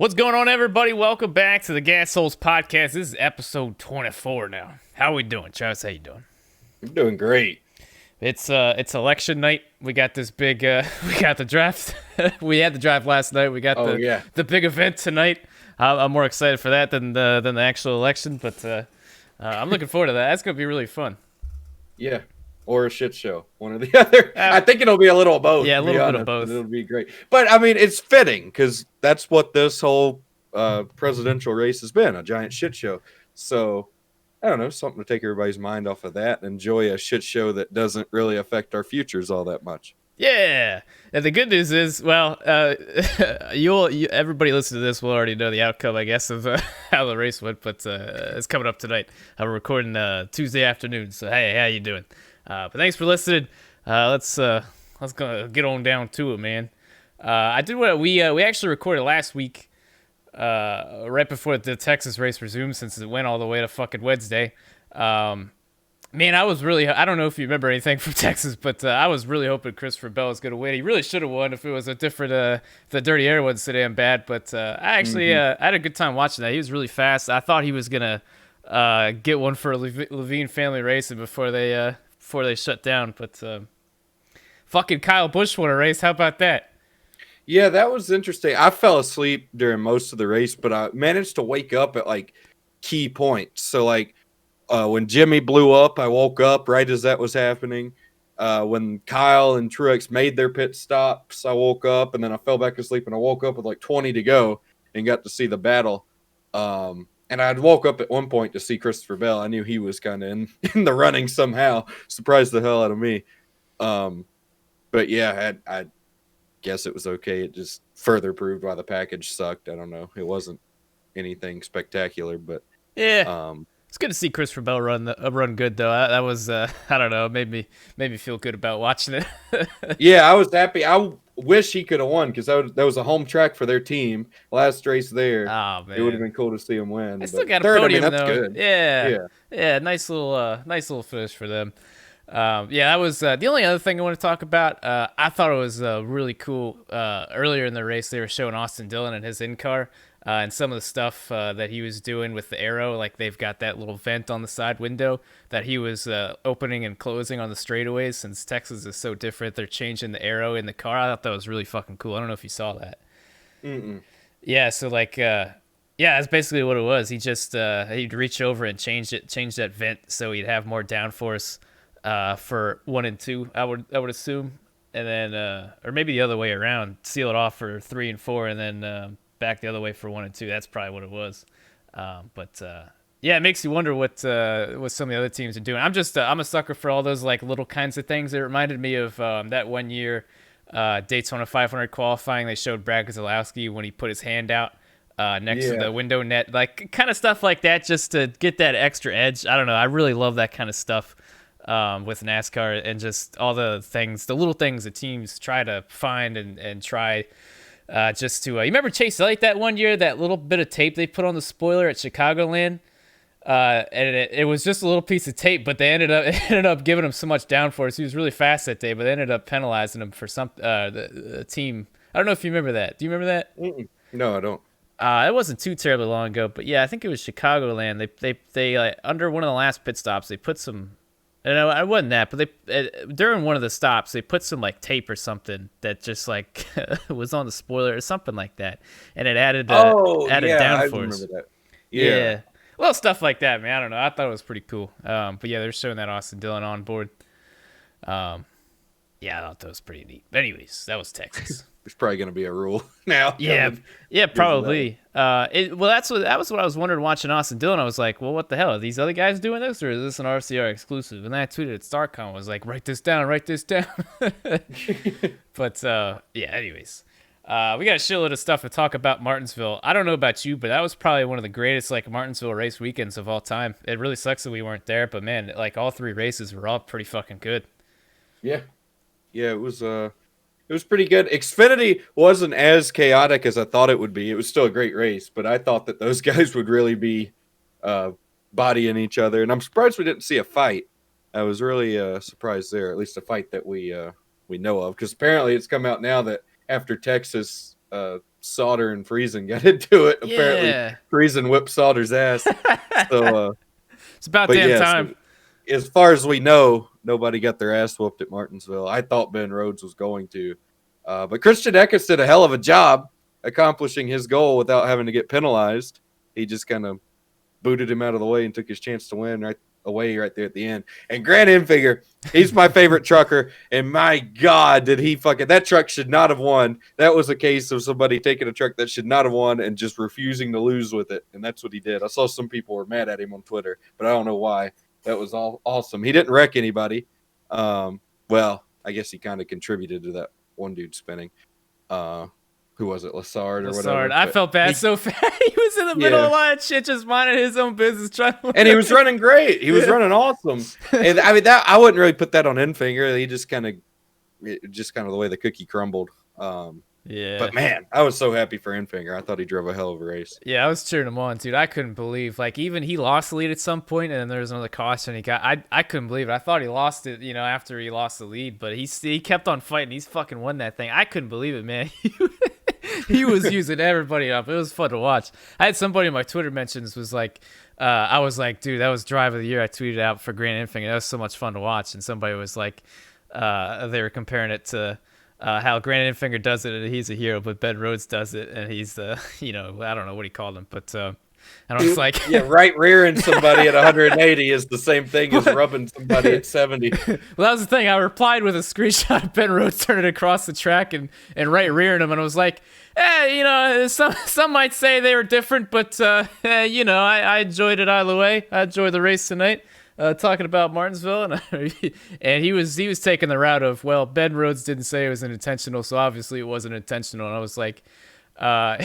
What's going on, everybody? Welcome back to the Gas Souls Podcast. This is episode 24 now. How are we doing, Travis? How you doing? I'm doing great. It's election night. We got this big we got the draft. We had the draft last night. We got the big event tonight. I'm more excited for that than the actual election, but I'm looking forward to that. That's gonna be really fun. Yeah, or a shit show, one or the other. I think it'll be a little of both. Yeah, a little bit of both. It'll be great. But I mean, it's fitting because that's what this whole presidential race has been—a giant shit show. So I don't know, something to take everybody's mind off of that and enjoy a shit show that doesn't really affect our futures all that much. Yeah, and the good news is, well, everybody listening to this will already know the outcome, I guess, of how the race went. But it's coming up tonight. I'm recording Tuesday afternoon, so hey, how you doing? But thanks for listening. Let's go get on down to it, man. I did what we actually recorded last week, right before the Texas race resumed, since it went all the way to fucking Wednesday. Man, I don't know if you remember anything from Texas, but I was really hoping Christopher Bell was going to win. He really should have won if it was a different, the Dirty Air wasn't so damn bad. But I actually I had a good time watching that. He was really fast. I thought he was going to get one for a Levine family racing before they shut down. But fucking Kyle Busch won a race. How about that? Yeah, that was interesting. I fell asleep during most of the race, but I managed to wake up at like key points. So like, when Jimmy blew up, I woke up right as that was happening. When Kyle and Truex made their pit stops, I woke up, and then I fell back asleep, and I woke up with like 20 to go and got to see the battle. And I woke up at one point to see Christopher Bell. I knew he was kind of in the running somehow. Surprised the hell out of me. But yeah, I guess it was okay. It just further proved why the package sucked. I don't know. It wasn't anything spectacular, but yeah. It's good to see Christopher Bell run good though. That was I don't know, made me feel good about watching it. Yeah, I was happy. I wish he could have won because that was a home track for their team. Last race there. Oh man, it would have been cool to see him win. I still got a podium that's though. good. Yeah. Nice little finish for them. That was the only other thing I want to talk about. I thought it was really cool. Earlier in the race, they were showing Austin Dillon and his in-car. And some of the stuff that he was doing with the arrow, like they've got that little vent on the side window that he was opening and closing on the straightaways. Since Texas is so different, they're changing the arrow in the car. I thought that was really fucking cool. I don't know if you saw that. Yeah, so like, that's basically what it was. He just he'd reach over and change that vent so he'd have more downforce for 1 and 2. I would assume, and then or maybe the other way around, seal it off for 3 and 4, and then back the other way for 1 and 2. That's probably what it was. It makes you wonder what some of the other teams are doing. I'm a sucker for all those like little kinds of things. It reminded me of that one year Daytona 500 qualifying. They showed Brad Keselowski when he put his hand out next to the window net, like kind of stuff like that, just to get that extra edge. I don't know. I really love that kind of stuff with NASCAR, and just all the little things that teams try to find and try. Just to you remember Chase Elliott that one year, that little bit of tape they put on the spoiler at Chicagoland, and it was just a little piece of tape, but they ended up giving him so much downforce. He was really fast that day, but they ended up penalizing him for the team. I don't know if you remember that. Do you remember that? No, I don't. It wasn't too terribly long ago, but yeah, I think it was Chicagoland. They under one of the last pit stops, they put some. And I wasn't that, but during one of the stops, they put some like tape or something that just like was on the spoiler or something like that, and it added downforce. I remember that. Yeah, well, stuff like that, man. I don't know. I thought it was pretty cool. But yeah, they're showing that Austin Dillon on board. I thought that was pretty neat. But anyways, that was Texas. There's probably going to be a rule now. Yeah, probably. That was what I was wondering watching Austin Dillon. I was like, well, what the hell? Are these other guys doing this, or is this an RCR exclusive? And then I tweeted at StarCon, I was like, write this down. But anyways. We got a shitload of stuff to talk about Martinsville. I don't know about you, but that was probably one of the greatest like Martinsville race weekends of all time. It really sucks that we weren't there, but man, like all 3 races were all pretty fucking good. Yeah, it was pretty good. Xfinity wasn't as chaotic as I thought it would be. It was still a great race, but I thought that those guys would really be bodying each other, and I'm surprised we didn't see a fight. I was really surprised there, at least a fight that we know of, because apparently it's come out now that after Texas, Sauter and Friesen got into it. Yeah. Apparently, Friesen whipped Sauter's ass. So, it's about damn time. So, as far as we know, nobody got their ass whooped at Martinsville. I thought Ben Rhodes was going to. But Christian Eckes did a hell of a job accomplishing his goal without having to get penalized. He just kind of booted him out of the way and took his chance to win right there at the end. And Grant Enfinger, he's my favorite trucker. And my God, did he fucking – that truck should not have won. That was a case of somebody taking a truck that should not have won and just refusing to lose with it. And that's what he did. I saw some people were mad at him on Twitter, but I don't know why. That was all awesome. He didn't wreck anybody. Well, I guess he kind of contributed to that one dude spinning. Who was it? Lassard or whatever. I felt bad so fast. He was in the middle of a lot of shit, just minding his own business, and he was running great. He was running awesome. And I mean, that I wouldn't really put that on Enfinger. He just kind of the way the cookie crumbled. Yeah. But man, I was so happy for Enfinger. I thought he drove a hell of a race. Yeah, I was cheering him on, dude. I couldn't believe, like, even he lost the lead at some point, and then there was another caution he got. I couldn't believe it. I thought he lost it, after he lost the lead, but he kept on fighting. He's fucking won that thing. I couldn't believe it, man. He was using everybody up. It was fun to watch. I had somebody in my Twitter mentions was like, I was like, dude, that was drive of the year. I tweeted out for Grant Enfinger. That was so much fun to watch. And somebody was like, they were comparing it to how Grant Enfinger does it, and he's a hero, but Ben Rhodes does it, and he's I don't know what he called him, but and I was like, yeah, right rearing somebody at 180 is the same thing as rubbing somebody at 70. Well, that was the thing. I replied with a screenshot of Ben Rhodes turning across the track and right rearing him, and I was like, some might say they were different, but I enjoyed it either way. I enjoyed the race tonight. Talking about Martinsville, and he was taking the route of, well, Ben Rhodes didn't say it was intentional, so obviously it wasn't intentional. And I was like, what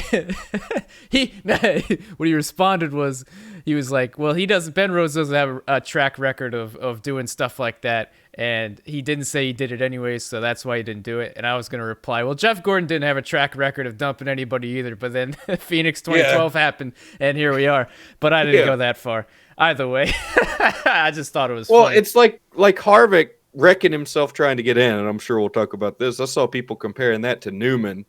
he responded was, he was like, well, Ben Rhodes doesn't have a track record of doing stuff like that, and he didn't say he did it anyways, so that's why he didn't do it. And I was going to reply, well, Jeff Gordon didn't have a track record of dumping anybody either, but then Phoenix 2012 happened, and here we are. But I didn't go that far. Either way, I just thought it was funny. It's like Harvick wrecking himself trying to get in, and I'm sure we'll talk about this. I saw people comparing that to Newman,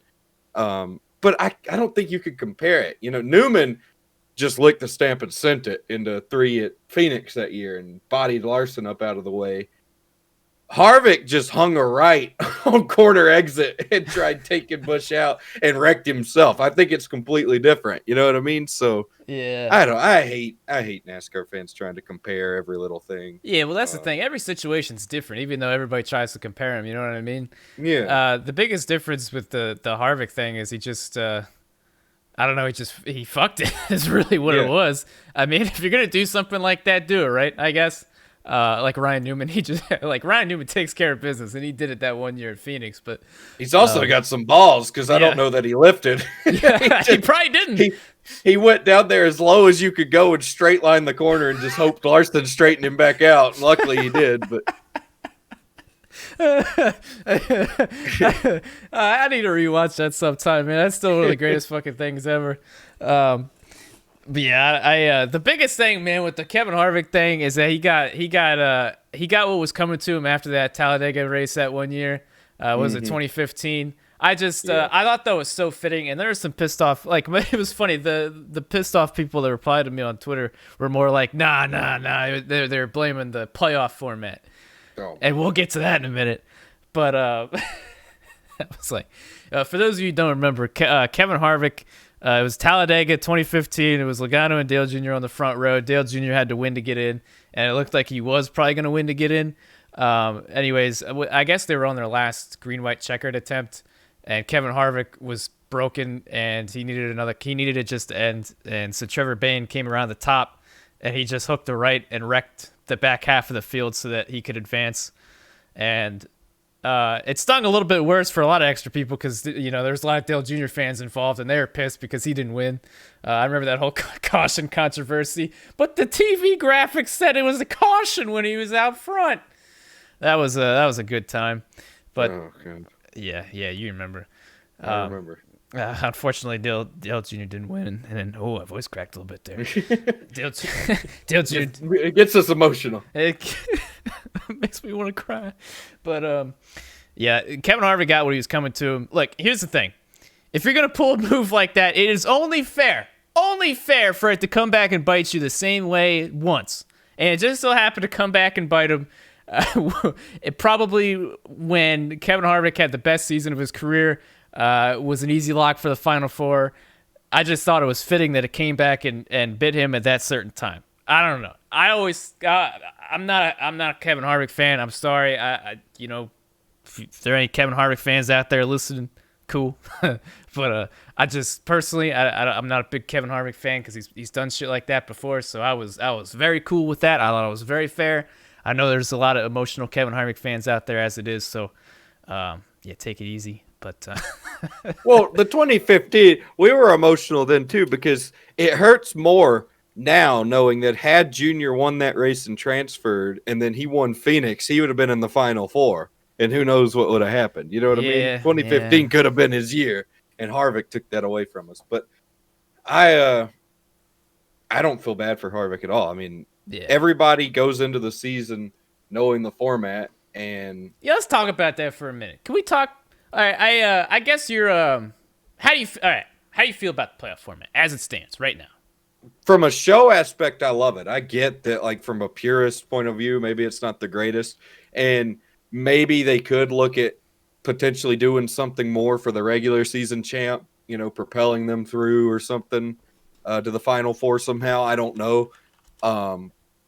but I don't think you could compare it. Newman just licked the stamp and sent it into 3 at Phoenix that year and bodied Larson up out of the way. Harvick just hung a right on corner exit and tried taking Busch out and wrecked himself. I think it's completely different. You know what I mean? So yeah, I hate NASCAR fans trying to compare every little thing. Yeah, well, that's the thing. Every situation's different, even though everybody tries to compare them. You know what I mean? Yeah. The biggest difference with the Harvick thing is he just I don't know. He fucked it. Is really what it was. I mean, if you're gonna do something like that, do it right. I guess. Like Ryan Newman, Ryan Newman takes care of business, and he did it that one year at Phoenix. But he's also got some balls, because I don't know that he lifted. Yeah, he probably didn't. He went down there as low as you could go and straight line the corner and just hoped Larson straightened him back out. And luckily he did. But I need to rewatch that sometime, man. That's still one of the greatest fucking things ever. But yeah, the biggest thing, man, with the Kevin Harvick thing is that he got what was coming to him after that Talladega race that one year. Was it 2015? I thought that was so fitting, and there was some pissed off. Like, it was funny. The pissed off people that replied to me on Twitter were more like, nah. They're blaming the playoff format, and we'll get to that in a minute. But I was like, for those of you who don't remember, Kevin Harvick. It was Talladega 2015. It was Logano and Dale Jr. on the front row. Dale Jr. had to win to get in, and it looked like he was probably going to win to get in. Anyways, I guess they were on their last green-white checkered attempt, and Kevin Harvick was broken, and he needed it just to end. And so Trevor Bayne came around the top, and he just hooked the right and wrecked the back half of the field so that he could advance. And it stung a little bit worse for a lot of extra people because, there's a lot of Dale Jr. fans involved, and they were pissed because he didn't win. I remember that whole caution controversy, but the TV graphics said it was a caution when he was out front. That was a good time. But yeah, you remember. I remember. Unfortunately, Dale Jr. didn't win, and then my voice cracked a little bit there. Dale Jr. It gets us emotional. It makes me want to cry. But yeah, Kevin Harvick got what he was coming to him. Look, here's the thing: If you're gonna pull a move like that, it is only fair for it to come back and bite you the same way once. And it just so happened to come back and bite him. It probably, when Kevin Harvick had the best season of his career, was an easy lock for the Final Four. I just thought it was fitting that it came back and bit him at that certain time. I don't know. I'm not a Kevin Harvick fan. I'm sorry. If there are any Kevin Harvick fans out there listening, cool. But I just personally, I'm not a big Kevin Harvick fan because he's done shit like that before. So I was very cool with that. I thought it was very fair. I know there's a lot of emotional Kevin Harvick fans out there as it is. So take it easy. But well, the 2015, we were emotional then too, because it hurts more now knowing that had Junior won that race and transferred, and then he won Phoenix, he would have been in the Final Four, and who knows what would have happened. You know what I mean? 2015 could have been his year, and Harvick took that away from us. But I don't feel bad for Harvick at all. I mean, everybody goes into the season knowing the format, and let's talk about that for a minute. Can we talk? All right, I guess you're how do you feel about the playoff format as it stands right now? From a show aspect, I love it. I get that, like, from a purist point of view, maybe it's not the greatest, and maybe they could look at potentially doing something more for the regular season champ, propelling them through or something to the Final Four somehow. I don't know.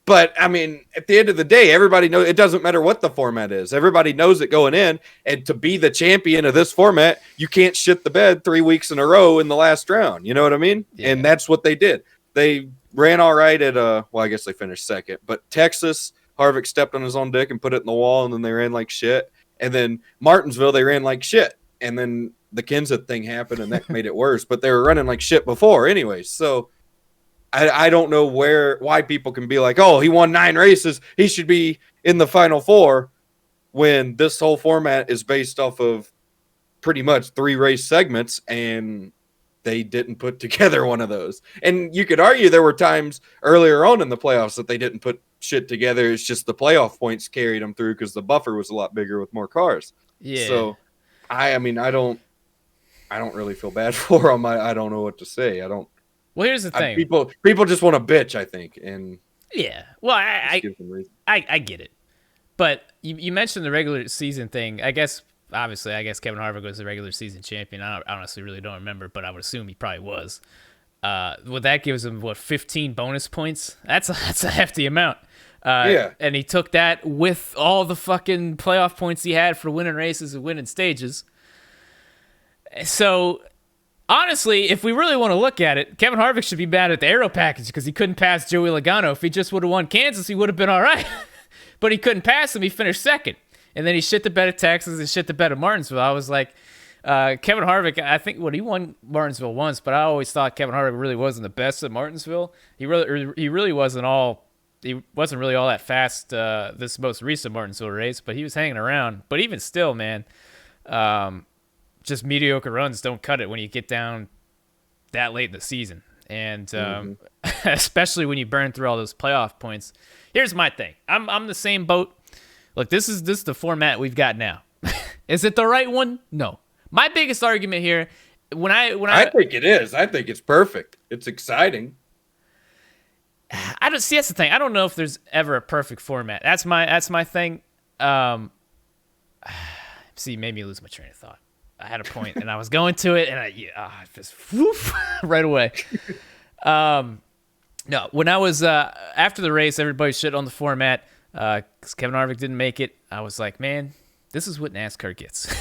But, I mean, at the end of the day, everybody knows it doesn't matter what the format is. Everybody knows it going in. And to be the champion of this format, you can't shit the bed 3 weeks in a row in the last round. You know what I mean? Yeah. And that's what they did. They ran all right at, I guess they finished second. But Texas, Harvick stepped on his own dick and put it in the wall, and then they ran like shit. And then Martinsville, they ran like shit. And then the Kenseth thing happened, and that made it worse. But they were running like shit before anyways. So I don't know why people can be like, oh, he won 9 races, he should be in the Final Four, when this whole format is based off of pretty much 3 race segments, and they didn't put together one of those. And you could argue there were times earlier on in the playoffs that they didn't put shit together. It's just the playoff points carried them through because the buffer was a lot bigger with more cars. Yeah. So I don't really feel bad for them. I don't know what to say. Well, here's the thing. People just want to bitch, I think. And yeah. Well, I get it. But you mentioned the regular season thing. I guess Kevin Harvick was the regular season champion. I honestly really don't remember, but I would assume he probably was. That gives him, 15 bonus points? That's a hefty amount. Yeah. And he took that with all the fucking playoff points he had for winning races and winning stages. So honestly, if we really want to look at it, Kevin Harvick should be mad at the aero package because he couldn't pass Joey Logano. If he just would have won Kansas, he would have been all right. But he couldn't pass him. He finished second. And then he shit the bed at Texas and shit the bed at Martinsville. I was like, Kevin Harvick, I think he won Martinsville once, but I always thought Kevin Harvick really wasn't the best at Martinsville. He really wasn't really all that fast this most recent Martinsville race, but he was hanging around. But even still, man, just mediocre runs don't cut it when you get down that late in the season. And especially when you burn through all those playoff points. Here's my thing. I'm the same boat. Look, this is the format we've got now. Is it the right one? No. My biggest argument here, I think it is. I think it's perfect. It's exciting. That's the thing. I don't know if there's ever a perfect format. That's my thing. See, made me lose my train of thought. I had a point and I was going to it, and I just woof right away. No, when I was after the race, everybody shit on the format because Kevin Harvick didn't make it. I was like, man, this is what NASCAR gets.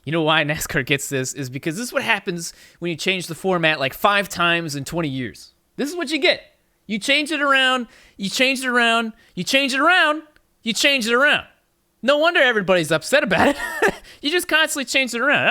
You know why NASCAR gets this is because this is what happens when you change the format like 5 times in 20 years. This is what you get. You change it around, you change it around, you change it around, you change it around. No wonder everybody's upset about it. You just constantly change it around.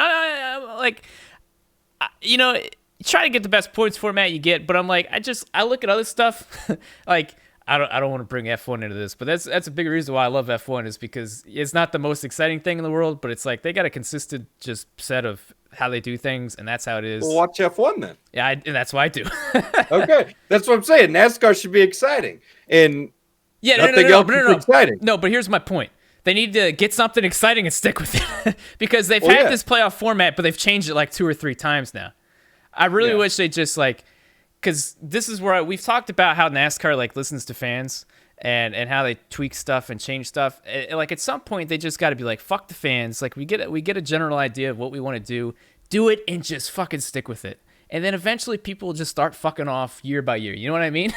Try to get the best points format you get, but I'm like, I look at other stuff. Like, I don't want to bring F1 into this, but that's a big reason why I love F1 is because it's not the most exciting thing in the world, but it's like they got a consistent just set of how they do things, and that's how it is. Well, watch F1 then. Yeah, and that's why I do. Okay, that's what I'm saying. NASCAR should be exciting, and nothing else is exciting. No, but here's my point. They need to get something exciting and stick with it because they've Well, had yeah. this playoff format, but they've changed it like 2 or 3 times now. I really wish they just like, because this is where we've talked about how NASCAR like listens to fans and how they tweak stuff and change stuff. Like at some point they just got to be like, fuck the fans. Like we get a general idea of what we want to do it and just fucking stick with it. And then eventually people will just start fucking off year by year. You know what I mean?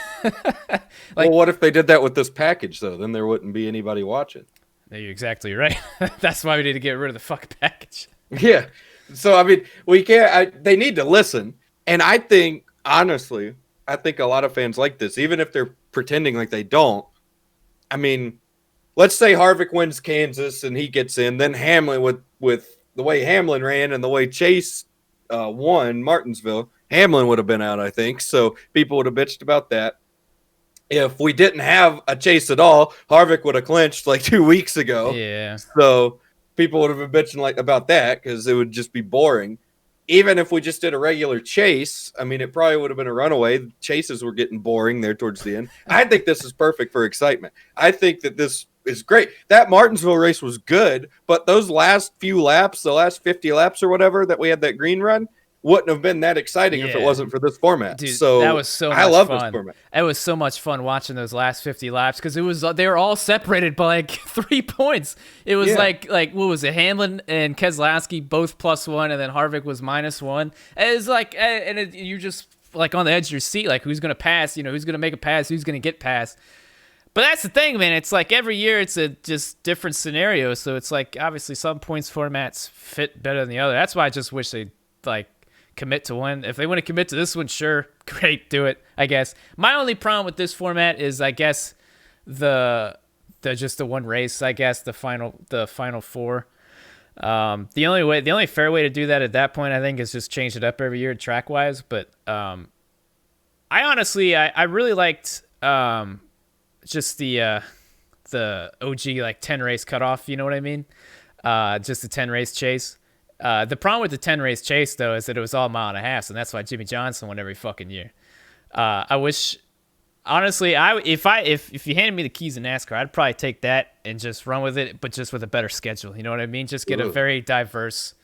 Well, what if they did that with this package though? Then there wouldn't be anybody watching. You're exactly right. That's why we need to get rid of the fucking package. Yeah. So I mean, we can't. They need to listen, and I think honestly, I think a lot of fans like this, even if they're pretending like they don't. I mean, let's say Harvick wins Kansas and he gets in, then Hamlin with the way Hamlin ran and the way Chase won Martinsville, Hamlin would have been out, I think. So people would have bitched about that. If we didn't have a chase at all, Harvick would have clinched like 2 weeks ago. Yeah. So people would have been bitching like about that because it would just be boring. Even if we just did a regular chase, I mean, it probably would have been a runaway. The chases were getting boring there towards the end. I think this is perfect for excitement. I think that this is great. That Martinsville race was good, but those last few laps, the last 50 laps or whatever that we had that green run, wouldn't have been that exciting if it wasn't for this format. Dude, so that was so much I love fun. this format. It was so much fun watching those last 50 laps because they were all separated by like 3 points. It was like what was it? Hamlin and Keselowski both +1, and then Harvick was -1. It was like, you're just like on the edge of your seat, like who's gonna pass? You know, who's gonna make a pass? Who's gonna get past? But that's the thing, man. It's like every year it's a just different scenario. So it's like obviously some points formats fit better than the other. That's why I just wish they like commit to one. If they want to commit to this one, sure, great, do it, I guess. My only problem with this format is I guess the just the one race, I guess, the final 4. The only fair way to do that at that point, I think, is just change it up every year track wise. But I honestly I really liked just the OG like 10 race cutoff, you know what I mean? Just the 10 race chase. The problem with the 10 race chase though is that it was all 1.5 miles, and that's why Jimmy Johnson won every fucking year. I wish, honestly, if you handed me the keys to NASCAR, I'd probably take that and just run with it, but just with a better schedule. You know what I mean? Just get a very diverse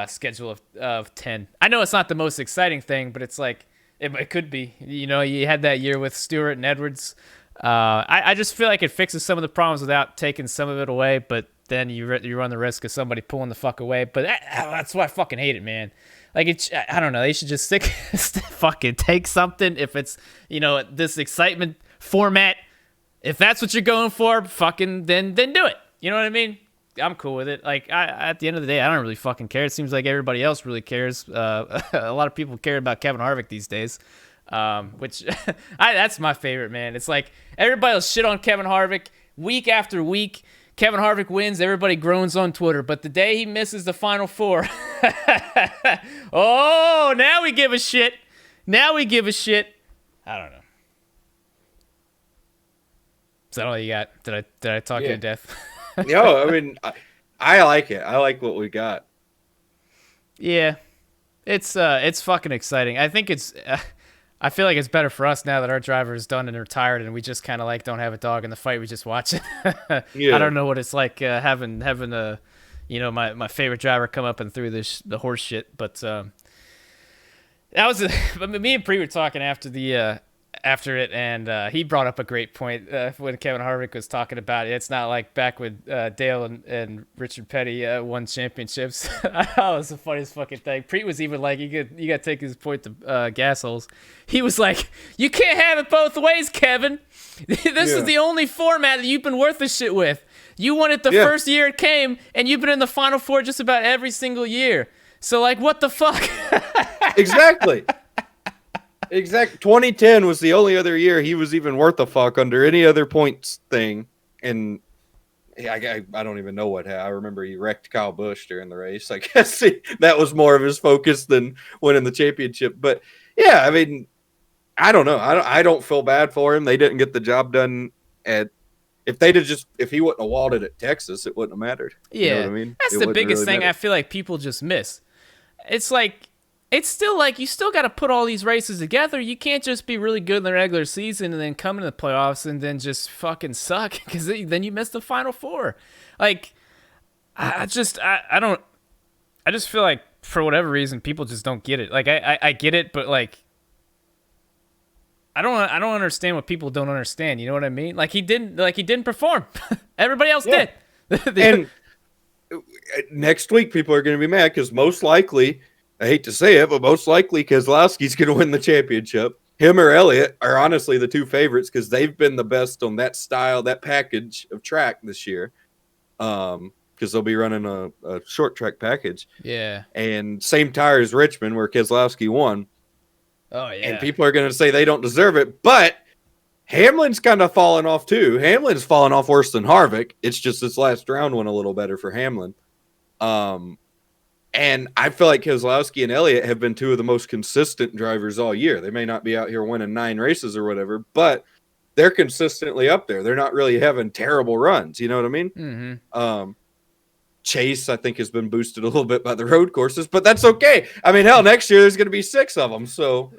schedule of 10. I know it's not the most exciting thing, but it's like it could be. You know, you had that year with Stewart and Edwards. I just feel like it fixes some of the problems without taking some of it away, but then you run the risk of somebody pulling the fuck away. But that's why I fucking hate it, man. Like, I don't know. They should just fucking take something. If it's, you know, this excitement format, if that's what you're going for, fucking then do it. You know what I mean? I'm cool with it. Like, at the end of the day, I don't really fucking care. It seems like everybody else really cares. A lot of people care about Kevin Harvick these days. Which that's my favorite, man. It's like everybody will shit on Kevin Harvick week after week. Kevin Harvick wins, everybody groans on Twitter. But the day he misses the Final 4, oh, now we give a shit. Now we give a shit. I don't know. Is that all you got? Did I talk you to death? No, I mean, I like it. I like what we got. Yeah, it's fucking exciting. I think it's. I feel like it's better for us now that our driver is done and retired, and we just kind of like don't have a dog in the fight. We just watch it. Yeah. I don't know what it's like having a, you know, my favorite driver come up and through the horse shit. But that was me and Pre were talking after it, and he brought up a great point when Kevin Harvick was talking about it. It's not like back when Dale and Richard Petty won championships. That was the funniest fucking thing. Preet was even like, you got to take his point to gas holes. He was like, you can't have it both ways, Kevin. This is the only format that you've been worth the shit with. You won it the first year it came, and you've been in the Final 4 just about every single year. So, like, what the fuck? Exactly. 2010 was the only other year he was even worth a fuck under any other points thing. And I don't even know what happened. I remember he wrecked Kyle Busch during the race. I guess that was more of his focus than winning the championship. But yeah, I mean, I don't know. I don't feel bad for him. They didn't get the job done if he wouldn't have walled it at Texas, it wouldn't have mattered. Yeah, you know what I mean? That's the biggest thing I feel like people just miss. It's like, it's still like you still got to put all these races together. You can't just be really good in the regular season and then come in the playoffs and then just fucking suck because then you miss the final four. Like, I don't. I just feel like for whatever reason people just don't get it. Like I get it, but like I don't understand what people don't understand. You know what I mean? Like he didn't perform. Everybody else did. And next week people are going to be mad because most likely, I hate to say it, but most likely Keselowski's going to win the championship. Him or Elliott are honestly the two favorites because they've been the best on that style, that package of track this year. Because they'll be running a short track package. Yeah. And same tire as Richmond where Keselowski won. Oh, yeah. And people are going to say they don't deserve it. But Hamlin's kind of fallen off too. Hamlin's fallen off worse than Harvick. It's just this last round went a little better for Hamlin. And I feel like Keselowski and Elliott have been two of the most consistent drivers all year. They may not be out here winning 9 races or whatever, but they're consistently up there. They're not really having terrible runs. You know what I mean? Mm-hmm. Chase, I think, has been boosted a little bit by the road courses, but that's okay. I mean, hell, next year there's going to be 6 of them. So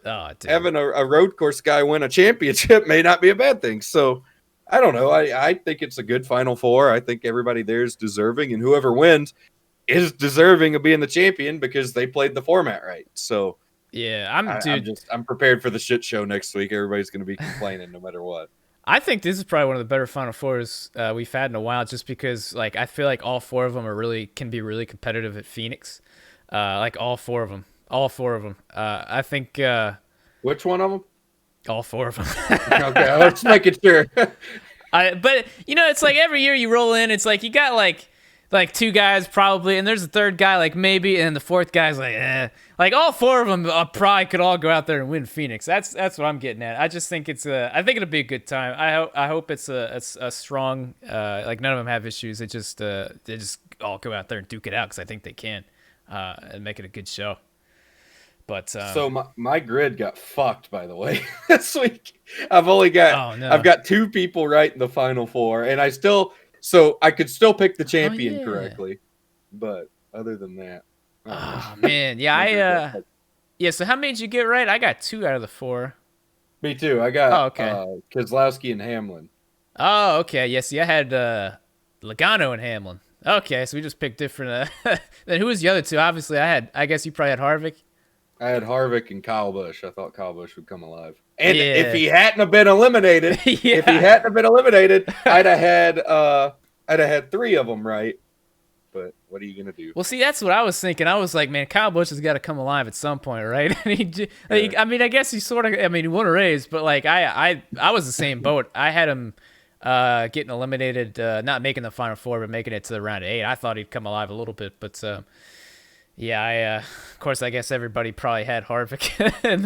having a road course guy win a championship may not be a bad thing. So I don't know. I think it's a good Final Four. I think everybody there is deserving, and whoever wins is deserving of being the champion because they played the format right. So yeah, I'm prepared for the shit show next week. Everybody's going to be complaining no matter what. I think this is probably one of the better Final Fours we've had in a while, just because like I feel like all 4 of them can be really competitive at Phoenix. Like all 4 of them. I think. Which one of them? All 4 of them. Okay, let's make it sure. But you know, it's like every year you roll in, it's like you got like 2 guys probably, and there's a 3rd guy like maybe, and the 4th guy's like Like all 4 of them probably could all go out there and win Phoenix. That's what I'm getting at. I just think I think it'll be a good time. I hope it's a strong like none of them have issues. They just all go out there and duke it out because I think they can and make it a good show. But so my grid got fucked, by the way, this week. I've got 2 people right in the Final Four, and I could still pick the champion correctly, but other than that, oh man, yeah, so how many did you get right? I got 2 out of the 4. Me too. I got Keselowski and Hamlin. Oh, okay. Yeah, see, I had Logano and Hamlin. Okay, so we just picked different. Then who was the other 2? Obviously, I guess you probably had Harvick. I had Harvick and Kyle Busch. I thought Kyle Busch would come alive. And if he hadn't have been eliminated, I'd have had 3 of them right. But what are you gonna do? Well, see, that's what I was thinking. I was like, man, Kyle Busch has got to come alive at some point, right? I mean, I guess he sort of. I mean, he won a race, but like, I was the same boat. I had him getting eliminated, not making the Final Four, but making it to the round of 8. I thought he'd come alive a little bit, but yeah, of course, I guess everybody probably had Harvick in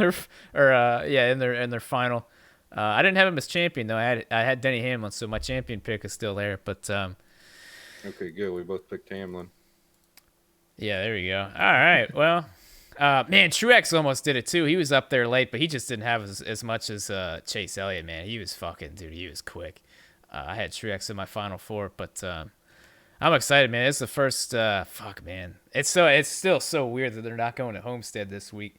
their final. I didn't have him as champion though. I had Denny Hamlin, so my champion pick is still there. But okay, good. We both picked Hamlin. Yeah, there we go. All right. Well, man, Truex almost did it too. He was up there late, but he just didn't have as much as Chase Elliott. Man, he was he was quick. I had Truex in my Final Four, but I'm excited, man. It's the first. Fuck, man. It's still so weird that they're not going to Homestead this week.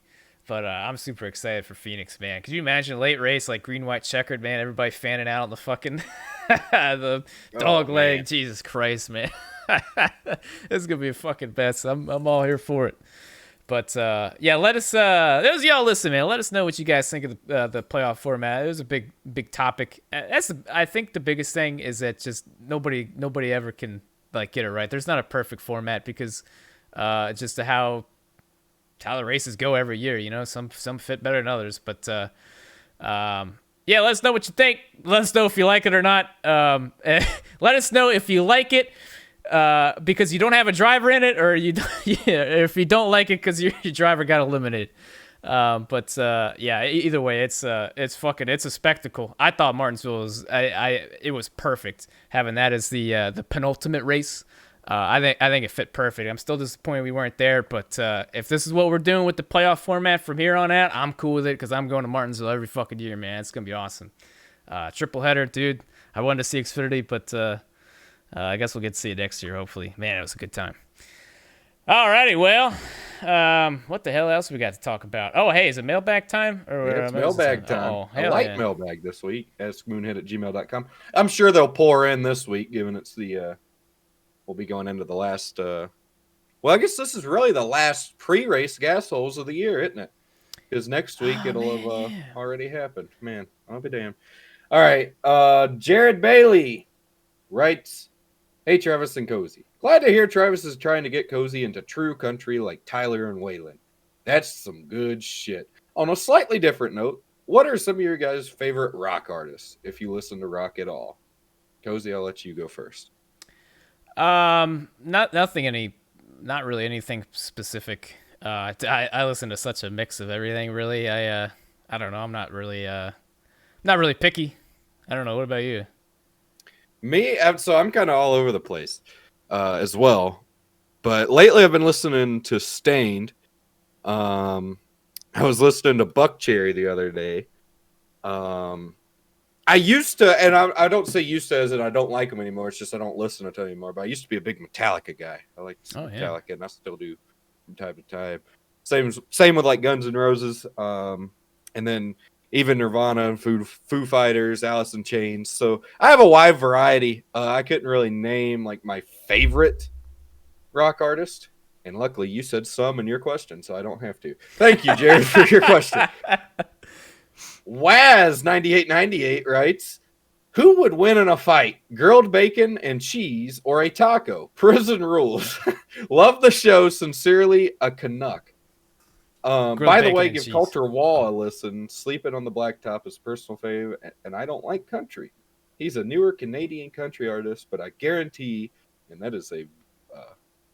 But I'm super excited for Phoenix, man. Could you imagine a late race like green, white, checkered, man? Everybody fanning out on the fucking the dog leg. Man. Jesus Christ, man. This is gonna be a fucking best. I'm all here for it. But yeah, let us. Those of y'all listen, man. Let us know what you guys think of the playoff format. It was a big topic. I think the biggest thing is that just nobody ever can like get it right. There's not a perfect format because just how the races go every year, you know, some fit better than others, but yeah, let us know what you think. Let us know if you like it or not. Let us know if you like it because you don't have a driver in it, or if you don't like it because your driver got eliminated. But yeah, either way, it's a spectacle. I thought Martinsville it was perfect having that as the penultimate race. I think it fit perfect. I'm still disappointed we weren't there, but if this is what we're doing with the playoff format from here on out, I'm cool with it because I'm going to Martinsville every fucking year, man. It's gonna be awesome. Triple header, dude. I wanted to see Xfinity, but I guess we'll get to see it next year, hopefully. Man, it was a good time. Alrighty, well, what the hell else we got to talk about? Oh, hey, is it mailbag time? Or Yeah, it's what is this time? mailbag time. Oh, A hell light yeah. mailbag this week. askmoonhead@gmail.com. I'm sure they'll pour in this week, given it's we'll be going into the last. Well, I guess this is really the last pre-race gas holes of the year, isn't it? Because next week Oh it'll man, have yeah. already happened. Man, I'll be damned. All right. Jared Bailey writes, "Hey Travis and Cozy. Glad to hear Travis is trying to get Cozy into true country like Tyler and Waylon. That's some good shit. On a slightly different note, what are some of your guys' favorite rock artists, if you listen to rock at all? Cozy, I'll let you go first. Not really anything specific. I listen to such a mix of everything. Really, I don't know. I'm not really picky. I don't know. What about you? So I'm kind of all over the place as well. But lately I've been listening to Stained. Um, I was listening to Buck Cherry the other day. Um, I used to, and I don't say used to as in I don't like them anymore. It's just I don't listen to them anymore. But I used to be a big Metallica guy. I like Oh yeah, Metallica, and I still do from time to time. Same with like Guns N' Roses, and then even Nirvana and Foo Fighters, Alice in Chains. So I have a wide variety. I couldn't really name like my favorite rock artist, and luckily you said some in your question, so I don't have to. Thank you, Jared, for your question. Waz9898 writes, who would win in a fight, grilled bacon and cheese or a taco? Prison rules. Love the show. Sincerely, a Canuck. grilled By the bacon way, and give cheese. Culture Wall a listen. Sleeping on the Blacktop is personal fave, and I don't like country. He's a newer Canadian country artist, but I guarantee, and that is a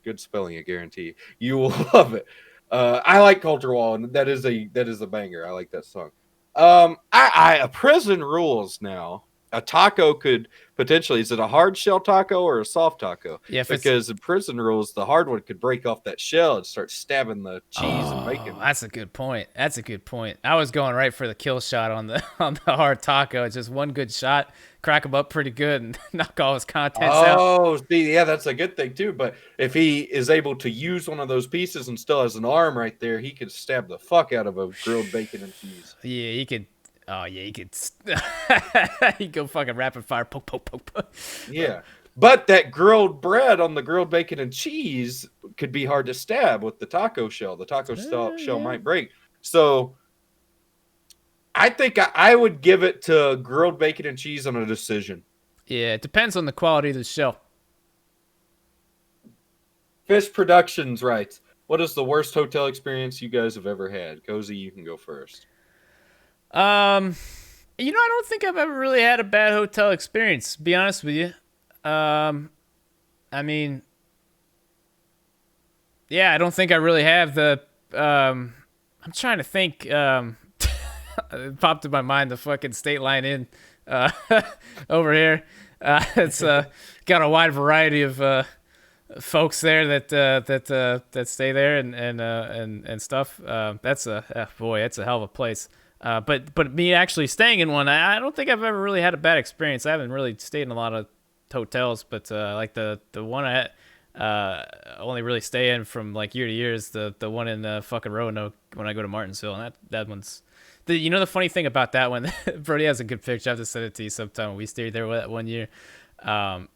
good spelling, a guarantee, you will love it. I like Culture Wall, and that is a banger. I like that song. A prison rules now. A taco could potentially, is it a hard shell taco or a soft taco? Yeah, if it's Because in prison rules, the hard one could break off that shell and start stabbing the cheese and oh, bacon. that's a good point. That's a good point. I was going right for the kill shot on the on the hard taco. It's just one good shot, crack him up pretty good, and knock all his contents out. Oh, see, yeah, that's a good thing too. But if he is able to use one of those pieces and still has an arm right there, he could stab the fuck out of a grilled bacon and cheese. Yeah, he could. Oh yeah, he could. He go fucking rapid fire, poke, poke, poke, poke. Yeah. But that grilled bread on the grilled bacon and cheese could be hard to stab with the taco shell. The taco shell Yeah. might break. So I think I would give it to grilled bacon and cheese on a decision. Yeah, it depends on the quality of the shell. Fish Productions writes, what is the worst hotel experience you guys have ever had? Cozy, you can go first. Um, I don't think I've ever really had a bad hotel experience. To be honest with you. Um, I mean, yeah, I don't think I really have the. I'm trying to think. It popped in my mind the fucking State Line Inn, uh, over here. It's got a wide variety of folks there that stay there and stuff. That's a boy, that's a hell of a place. But me actually staying in one, I don't think I've ever really had a bad experience. I haven't really stayed in a lot of hotels, but like the one only really stay in from like year to year is the one in fucking Roanoke when I go to Martinsville, and that one's. The funny thing about that one, Brody has a good picture. I have to send it to you sometime. We stayed there that one year. Um,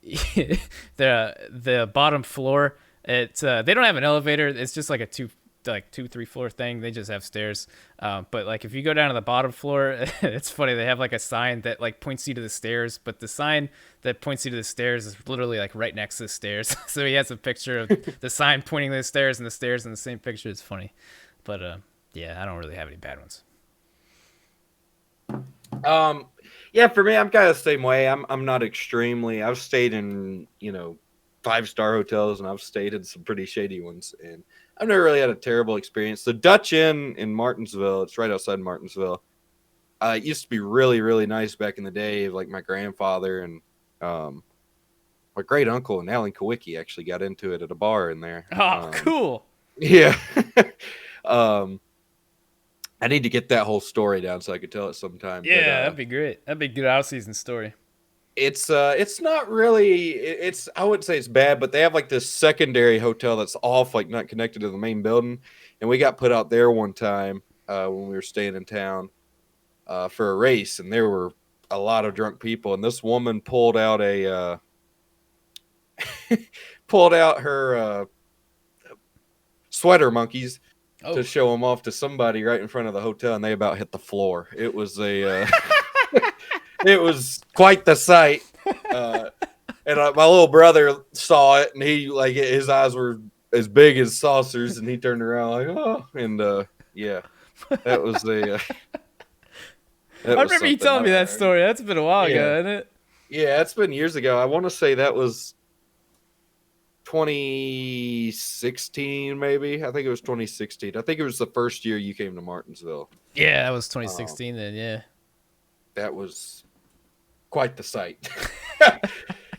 the bottom floor, they don't have an elevator. It's just like a two, 3 floor thing. They just have stairs. But like if you go down to the bottom floor, it's funny. They have like a sign that like points you to the stairs, but the sign that points you to the stairs is literally like right next to the stairs. So he has a picture of the sign pointing to the stairs and the stairs in the same picture. It's funny, but yeah, I don't really have any bad ones. Um, yeah, for me, I'm kind of the same way. I'm not extremely. I've stayed in 5-star hotels and I've stayed in some pretty shady ones, and I've never really had a terrible experience. The Dutch Inn in Martinsville, it's right outside Martinsville. It used to be really really nice back in the day. Like my grandfather and um, my great uncle and Alan Kowicki actually got into it at a bar in there. Oh, cool. Yeah. um, I need to get that whole story down so I could tell it sometime. But Yeah, that'd be great. That'd be a good out season story. It's not really it's I wouldn't say it's bad, but they have like this secondary hotel that's off, like not connected to the main building. And we got put out there one time when we were staying in town for a race, and there were a lot of drunk people. And this woman pulled out a pulled out her sweater monkeys to Oh. show them off to somebody right in front of the hotel, and they about hit the floor. It was a it was quite the sight. Uh, and my little brother saw it, and he like his eyes were as big as saucers, and he turned around like, oh, and yeah, that was a that I was remember you something. telling me that story. That's been a while ago, Yeah, isn't it? yeah, it's been years ago. I want to say that was 2016, maybe. I think it was 2016. I think it was the first year you came to Martinsville. Yeah, that was Um, 2016 then, yeah. that was quite the sight.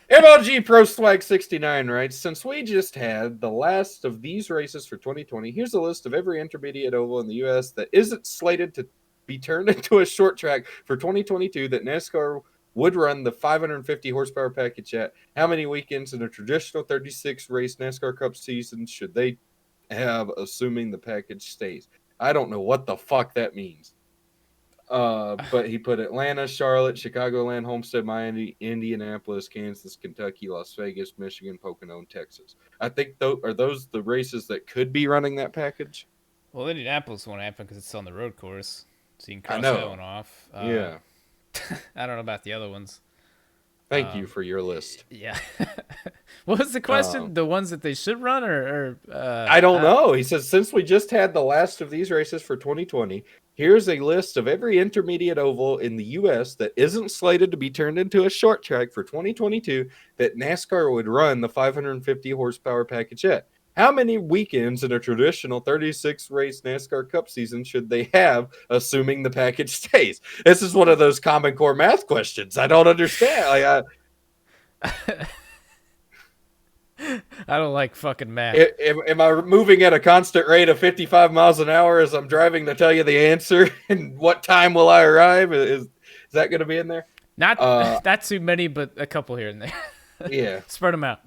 MLG Pro Swag 69 writes, since we just had the last of these races for 2020, here's a list of every intermediate oval in the U.S. that isn't slated to be turned into a short track for 2022 that NASCAR would run the 550 horsepower package at. How many weekends in a traditional 36 race NASCAR Cup season should they have, assuming the package stays? I don't know what the fuck that means. But he put Atlanta, Charlotte, Chicagoland, Homestead, Miami, Indianapolis, Kansas, Kentucky, Las Vegas, Michigan, Pocono, and Texas. I think are those the races that could be running that package? Well, Indianapolis won't happen because it's on the road course, so you can I cross that know. one off. Yeah. I don't know about the other ones. Thank you for your list. Yeah. What was the question? The ones that they should run, I don't know. He says, since we just had the last of these races for 2020, here's a list of every intermediate oval in the U.S. that isn't slated to be turned into a short track for 2022 that NASCAR would run the 550 horsepower package at. How many weekends in a traditional 36 race NASCAR Cup season should they have, assuming the package stays? This is one of those Common Core math questions. I don't understand. I don't like fucking math. Am I moving at a constant rate of 55 miles an hour as I'm driving to tell you the answer? And what time will I arrive? Is that going to be in there? Not not too many, but a couple here and there. Yeah. Spread them out.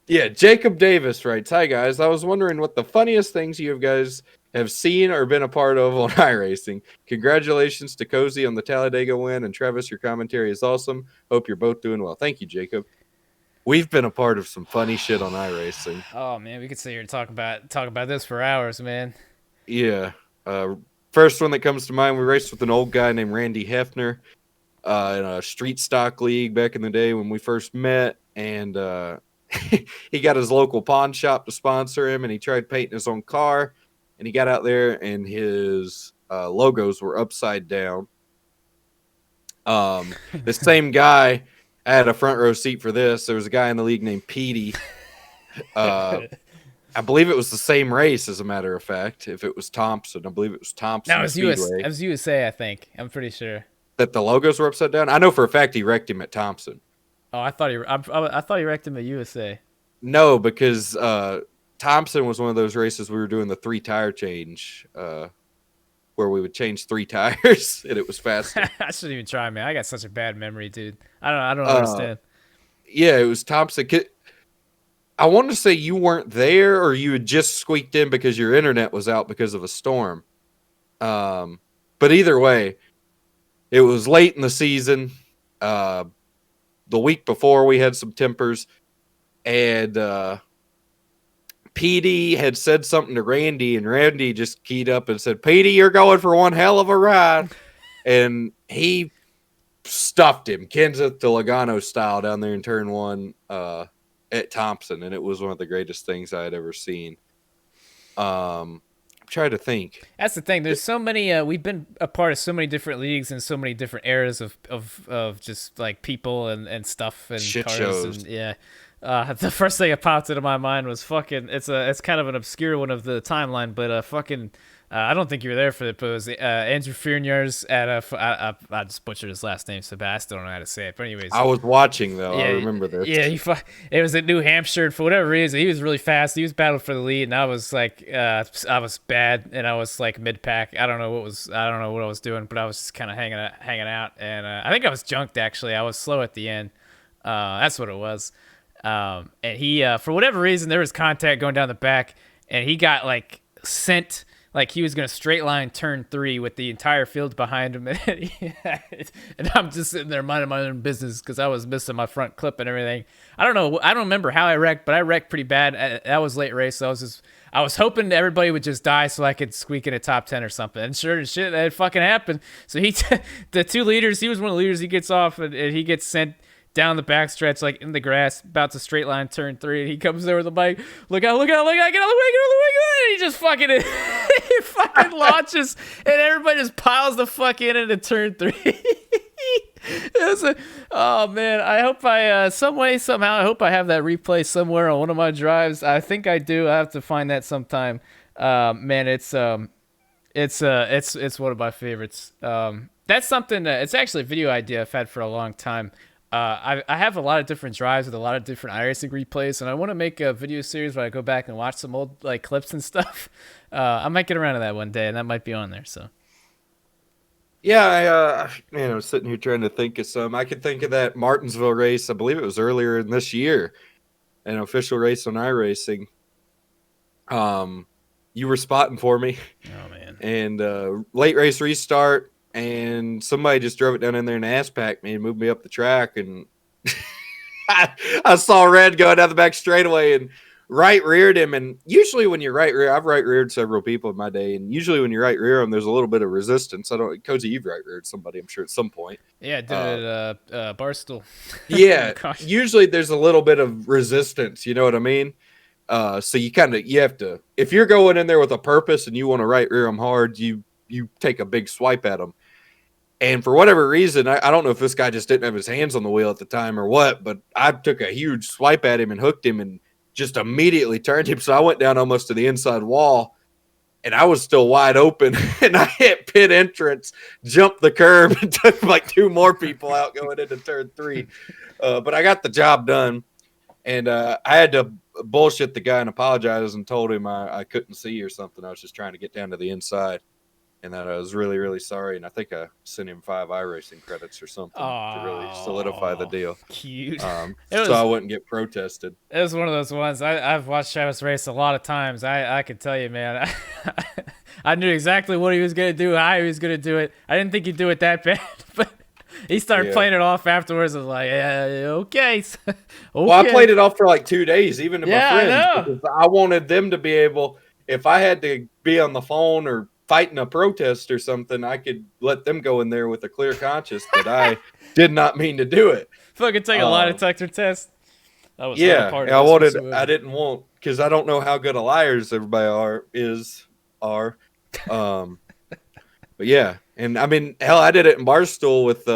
Yeah. Jacob Davis writes, hi, guys. I was wondering what the funniest things you guys have seen or been a part of on iRacing. Congratulations to Cozy on the Talladega win. And Travis, your commentary is awesome. Hope you're both doing well. Thank you, Jacob. We've been a part of some funny shit on iRacing. Oh man, we could sit here and talk about this for hours, man. Yeah. First one that comes to mind, we raced with an old guy named Randy Hefner in a street stock league back in the day when we first met. And he got his local pawn shop to sponsor him, and he tried painting his own car. And he got out there, and his logos were upside down. The same guy, I had a front row seat for this. There was a guy in the league named Petey. I believe it was the same race, as a matter of fact. If it was Thompson, I believe it was Thompson. No, it was It was USA, I think. I'm pretty sure that the logos were upside down. I know for a fact he wrecked him at Thompson. Oh, I thought he wrecked him at USA. No, because Thompson was one of those races we were doing the 3 tire change, where we would change 3 tires and it was faster. I shouldn't even try, man. I got such a bad memory, dude. I don't understand. Yeah, it was Thompson. I want to say you weren't there, or you had just squeaked in because your internet was out because of a storm. But either way, it was late in the season. The week before, we had some tempers, and Petey had said something to Randy, and Randy just keyed up and said, Petey, you're going for one hell of a ride. And he stuffed him, Kenseth to Logano style, down there in turn 1 at Thompson, and it was one of the greatest things I had ever seen. I'm trying to think. That's the thing. There's so many. We've been a part of so many different leagues and so many different eras of just like people and stuff and Shit cars shows. and yeah. The first thing that popped into my mind was fucking. It's kind of an obscure one of the timeline, but fucking. I don't think you were there for it, but it was Andrew Fearnar's at I just butchered his last name so bad. I still don't know how to say it. But anyways, I was watching though. yeah, I remember this. Yeah, it was at New Hampshire, and for whatever reason, he was really fast. He was battling for the lead, and I was like, I was bad, and I was like mid pack. I don't know what I was doing, but I was just kind of hanging out, and I think I was junked actually. I was slow at the end. That's what it was. And he, for whatever reason, there was contact going down the back, and he got like sent, like he was going to straight line turn 3 with the entire field behind him. And I'm just sitting there minding my own business because I was missing my front clip and everything. I don't know. I don't remember how I wrecked, but I wrecked pretty bad. That was late race. So I was hoping everybody would just die so I could squeak in a top 10 or something. And sure as shit, that fucking happened. So the 2 leaders, he was one of the leaders. He gets off and he gets sent down the backstretch, like in the grass, about to straight line turn 3, and he comes there with the bike. Look out, look out, look out, get out of the way, get out of the way, get out of the way. And he just fucking, he fucking launches, and everybody just piles the fuck in into turn 3. Oh man, I hope somehow, I hope I have that replay somewhere on one of my drives. I think I do. I have to find that sometime. Man, it's one of my favorites. That's something it's actually a video idea I've had for a long time. I have a lot of different drives with a lot of different iRacing replays, and I want to make a video series where I go back and watch some old like clips and stuff. I might get around to that one day, and that might be on there. So, yeah, I was sitting here trying to think of some. I could think of that Martinsville race. I believe it was earlier in this year, an official race on iRacing. You were spotting for me. Oh man! And late race restart. And somebody just drove it down in there and ass packed me and moved me up the track. And I saw red going down the back straightaway and right reared him. And usually when you're right rear, I've right reared several people in my day. And usually when you right rear them, there's a little bit of resistance. Cozy, you've right reared somebody, I'm sure, at some point. Yeah, I did it at Barstool. Yeah, usually there's a little bit of resistance. You know what I mean? So you have to, if you're going in there with a purpose and you want to right rear them hard, you take a big swipe at them. And for whatever reason, I don't know if this guy just didn't have his hands on the wheel at the time or what, but I took a huge swipe at him and hooked him and just immediately turned him. So I went down almost to the inside wall, and I was still wide open. And I hit pit entrance, jumped the curb, and took like 2 more people out going into turn 3. But I got the job done. And I had to bullshit the guy and apologize and told him I couldn't see or something. I was just trying to get down to the inside. And that I was really, really sorry. And I think I sent him 5 iRacing credits or something to really solidify the deal. Cute. So I wouldn't get protested. It was one of those ones. I've watched Travis race a lot of times. I can tell you, man. I knew exactly what he was going to do, how he was going to do it. I didn't think he'd do it that bad. But he started playing it off afterwards. I was like, yeah, okay. Okay. Well, I played it off for like 2 days, even to my friends. I know. Because I wanted them to be able, if I had to be on the phone or fighting a protest or something, I could let them go in there with a clear conscience that I did not mean to do it. Fucking take a lie detector test. That was part of I didn't want, because I don't know how good of liars everybody are. But yeah, and I mean, hell, I did it in Barstool with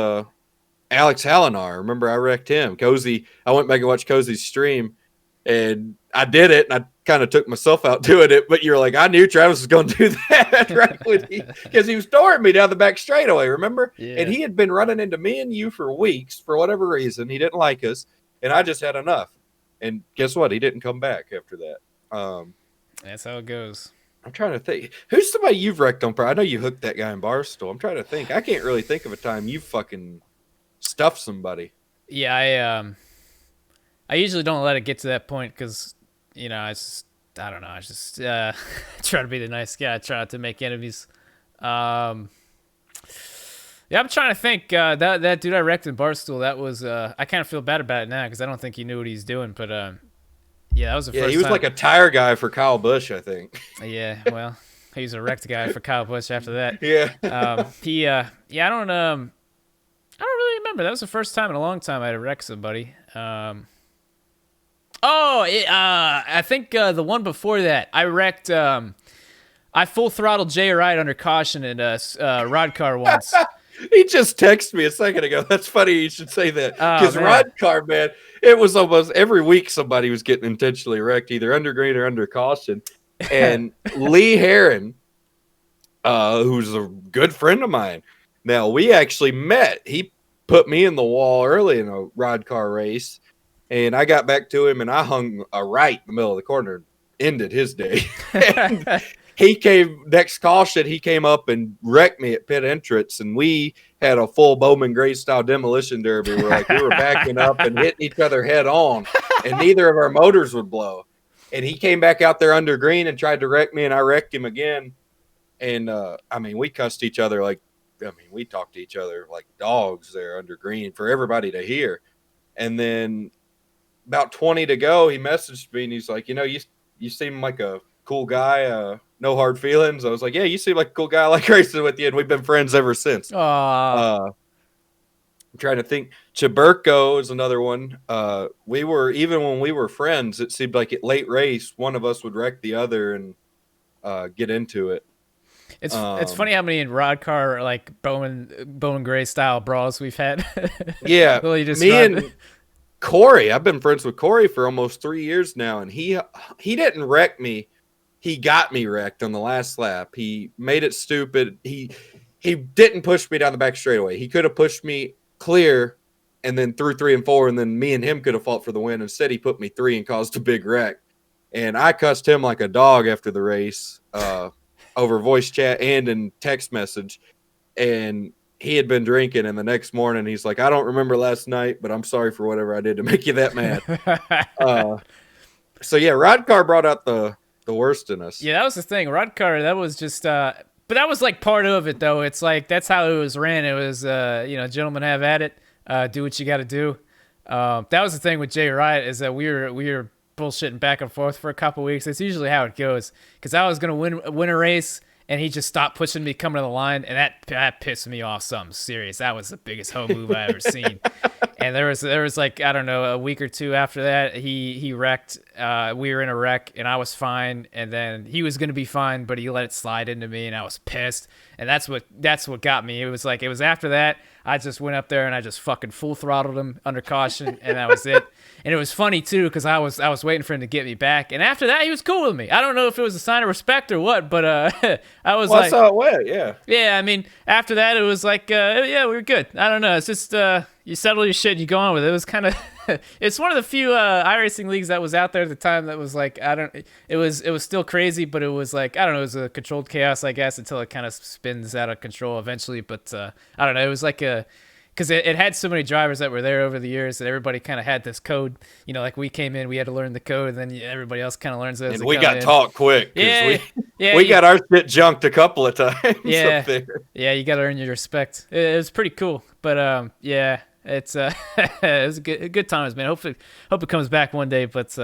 Alex Hallinar. Remember, I wrecked him. Cozy, I went back and watched Cozy's stream, and I did it, and I kind of took myself out doing it. But you're like, I knew Travis was going to do that right when because he was throwing me down the back straightaway. Remember? Yeah. And he had been running into me and you for weeks for whatever reason. He didn't like us, and I just had enough. And guess what? He didn't come back after that. That's how it goes. I'm trying to think. Who's somebody you've wrecked on? I know you hooked that guy in Barstool. I'm trying to think. I can't really think of a time you fucking stuffed somebody. Yeah, I usually don't let it get to that point because, I don't know. I just try to be the nice guy. I try not to make enemies. Yeah, I'm trying to think. That dude I wrecked in Barstool, that was, I kind of feel bad about it now because I don't think he knew what he's doing. But, yeah, that was the first time. Yeah, he was like a tire guy for Kyle Busch, I think. Yeah, well, he was a wrecked guy for Kyle Busch after that. Yeah. I don't really remember. That was the first time in a long time I had to wreck somebody. I think the one before that, I wrecked. I full throttled Jay Wright under caution in a rod car once. He just texted me a second ago. That's funny you should say that. Because rod car, man, it was almost every week somebody was getting intentionally wrecked, either under green or under caution. And Lee Heron, who's a good friend of mine. Now, we actually met. He put me in the wall early in a rod car race. And I got back to him, and I hung a right in the middle of the corner, ended his day. he came next caution. He came up and wrecked me at pit entrance, and we had a full Bowman Gray style demolition derby where like we were backing up and hitting each other head on, and neither of our motors would blow. And he came back out there under green and tried to wreck me, and I wrecked him again. And I mean, we cussed each other like, I mean, we talked to each other like dogs there under green for everybody to hear. And then about 20 to go, he messaged me and he's like, you seem like a cool guy. No hard feelings. I was like, yeah, you seem like a cool guy. I like racing with you. And we've been friends ever since. I'm trying to think. Chaburco is another one. We were, even when we were friends, it seemed like at late race, one of us would wreck the other and get into it. It's funny how many in rod car like Bowman Gray style brawls we've had. Yeah, me and Corey. I've been friends with Corey for almost 3 years now, and he didn't wreck me. He got me wrecked on the last lap. He made it stupid. He didn't push me down the back straightaway. He could have pushed me clear, and then through 3 and 4, and then me and him could have fought for the win. Instead, he put me 3 and caused a big wreck. And I cussed him like a dog after the race. Over voice chat and in text message, and he had been drinking, and the next morning he's like, I don't remember last night, but I'm sorry for whatever I did to make you that mad. So yeah, rod car brought out the worst in us. Yeah, that was the thing. Rod car, that was just but that was like part of it though. It's like that's how it was ran. It was gentlemen, have at it, do what you got to do. That was the thing with Jay Riot, is that we were bullshitting back and forth for a couple weeks. It's usually how it goes, because I was gonna win a race and he just stopped pushing me coming to the line, and that pissed me off something serious. That was the biggest hoe move I ever seen. And there was like, I don't know, a week or two after that, he wrecked. We were in a wreck and I was fine, and then he was gonna be fine, but he let it slide into me, and I was pissed. And that's what got me. It was after that I just went up there and I just fucking full throttled him under caution, and that was it. And it was funny too, because I was waiting for him to get me back, and after that he was cool with me. I don't know if it was a sign of respect or what, but I was like, I saw it went, yeah. Yeah, I mean, after that it was like, yeah, we were good. I don't know. It's just you settle your shit, and you go on with it. It was kind of it's one of the few iRacing leagues that was out there at the time that was like, it was still crazy, but it was like, I don't know, it was a controlled chaos, I guess, until it kind of spins out of control eventually. But I don't know, it was like because it had so many drivers that were there over the years that everybody kind of had this code. Like we came in, we had to learn the code, and then everybody else kind of learns it. And we got taught quick. Yeah, we got our shit junked a couple of times. Yeah, up there. Yeah, you got to earn your respect. It was pretty cool, but yeah, it's it was good times, man. Hope it comes back one day, but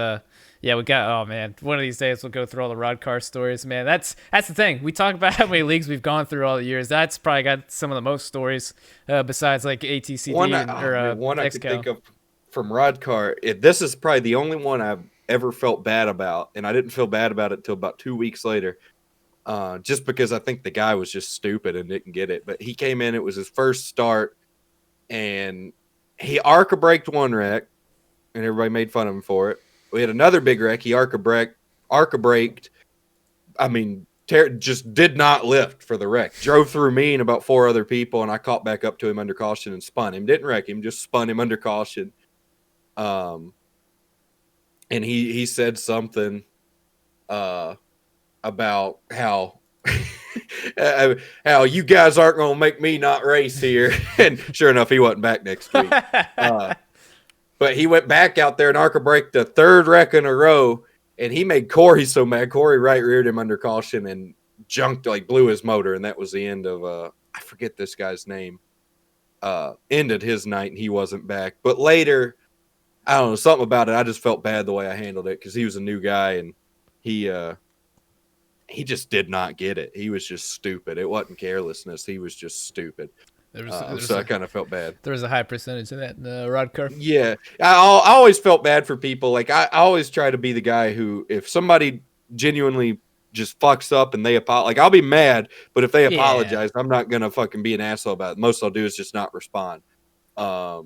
yeah, we got, oh man, one of these days we'll go through all the rod car stories, man. That's the thing. We talk about how many leagues we've gone through all the years. That's probably got some of the most stories besides like ATCD one I could think of from rod car. This is probably the only one I've ever felt bad about, and I didn't feel bad about it until about 2 weeks later. Just because I think the guy was just stupid and didn't get it. But he came in, it was his first start, and he arca braked one wreck, and everybody made fun of him for it. We had another big wreck. He arca braked. I mean, just did not lift for the wreck. Drove through me and about 4 other people, and I caught back up to him under caution and spun him. Didn't wreck him, just spun him under caution. And he said something about how how you guys aren't going to make me not race here. And sure enough, he wasn't back next week. But he went back out there and arca braked the 3rd wreck in a row, and he made Corey so mad. Corey right reared him under caution and junked, like blew his motor, and that was the end of I forget this guy's name. Ended his night, and he wasn't back. But later, I don't know, something about it. I just felt bad the way I handled it because he was a new guy, and he just did not get it. He was just stupid. It wasn't carelessness. He was just stupid. So I kind of felt bad. There was a high percentage of that in the rod car. Yeah. I always felt bad for people. Like, I always try to be the guy who, if somebody genuinely just fucks up and they apologize, like, I'll be mad, but if they apologize, I'm not going to fucking be an asshole about it. Most I'll do is just not respond. But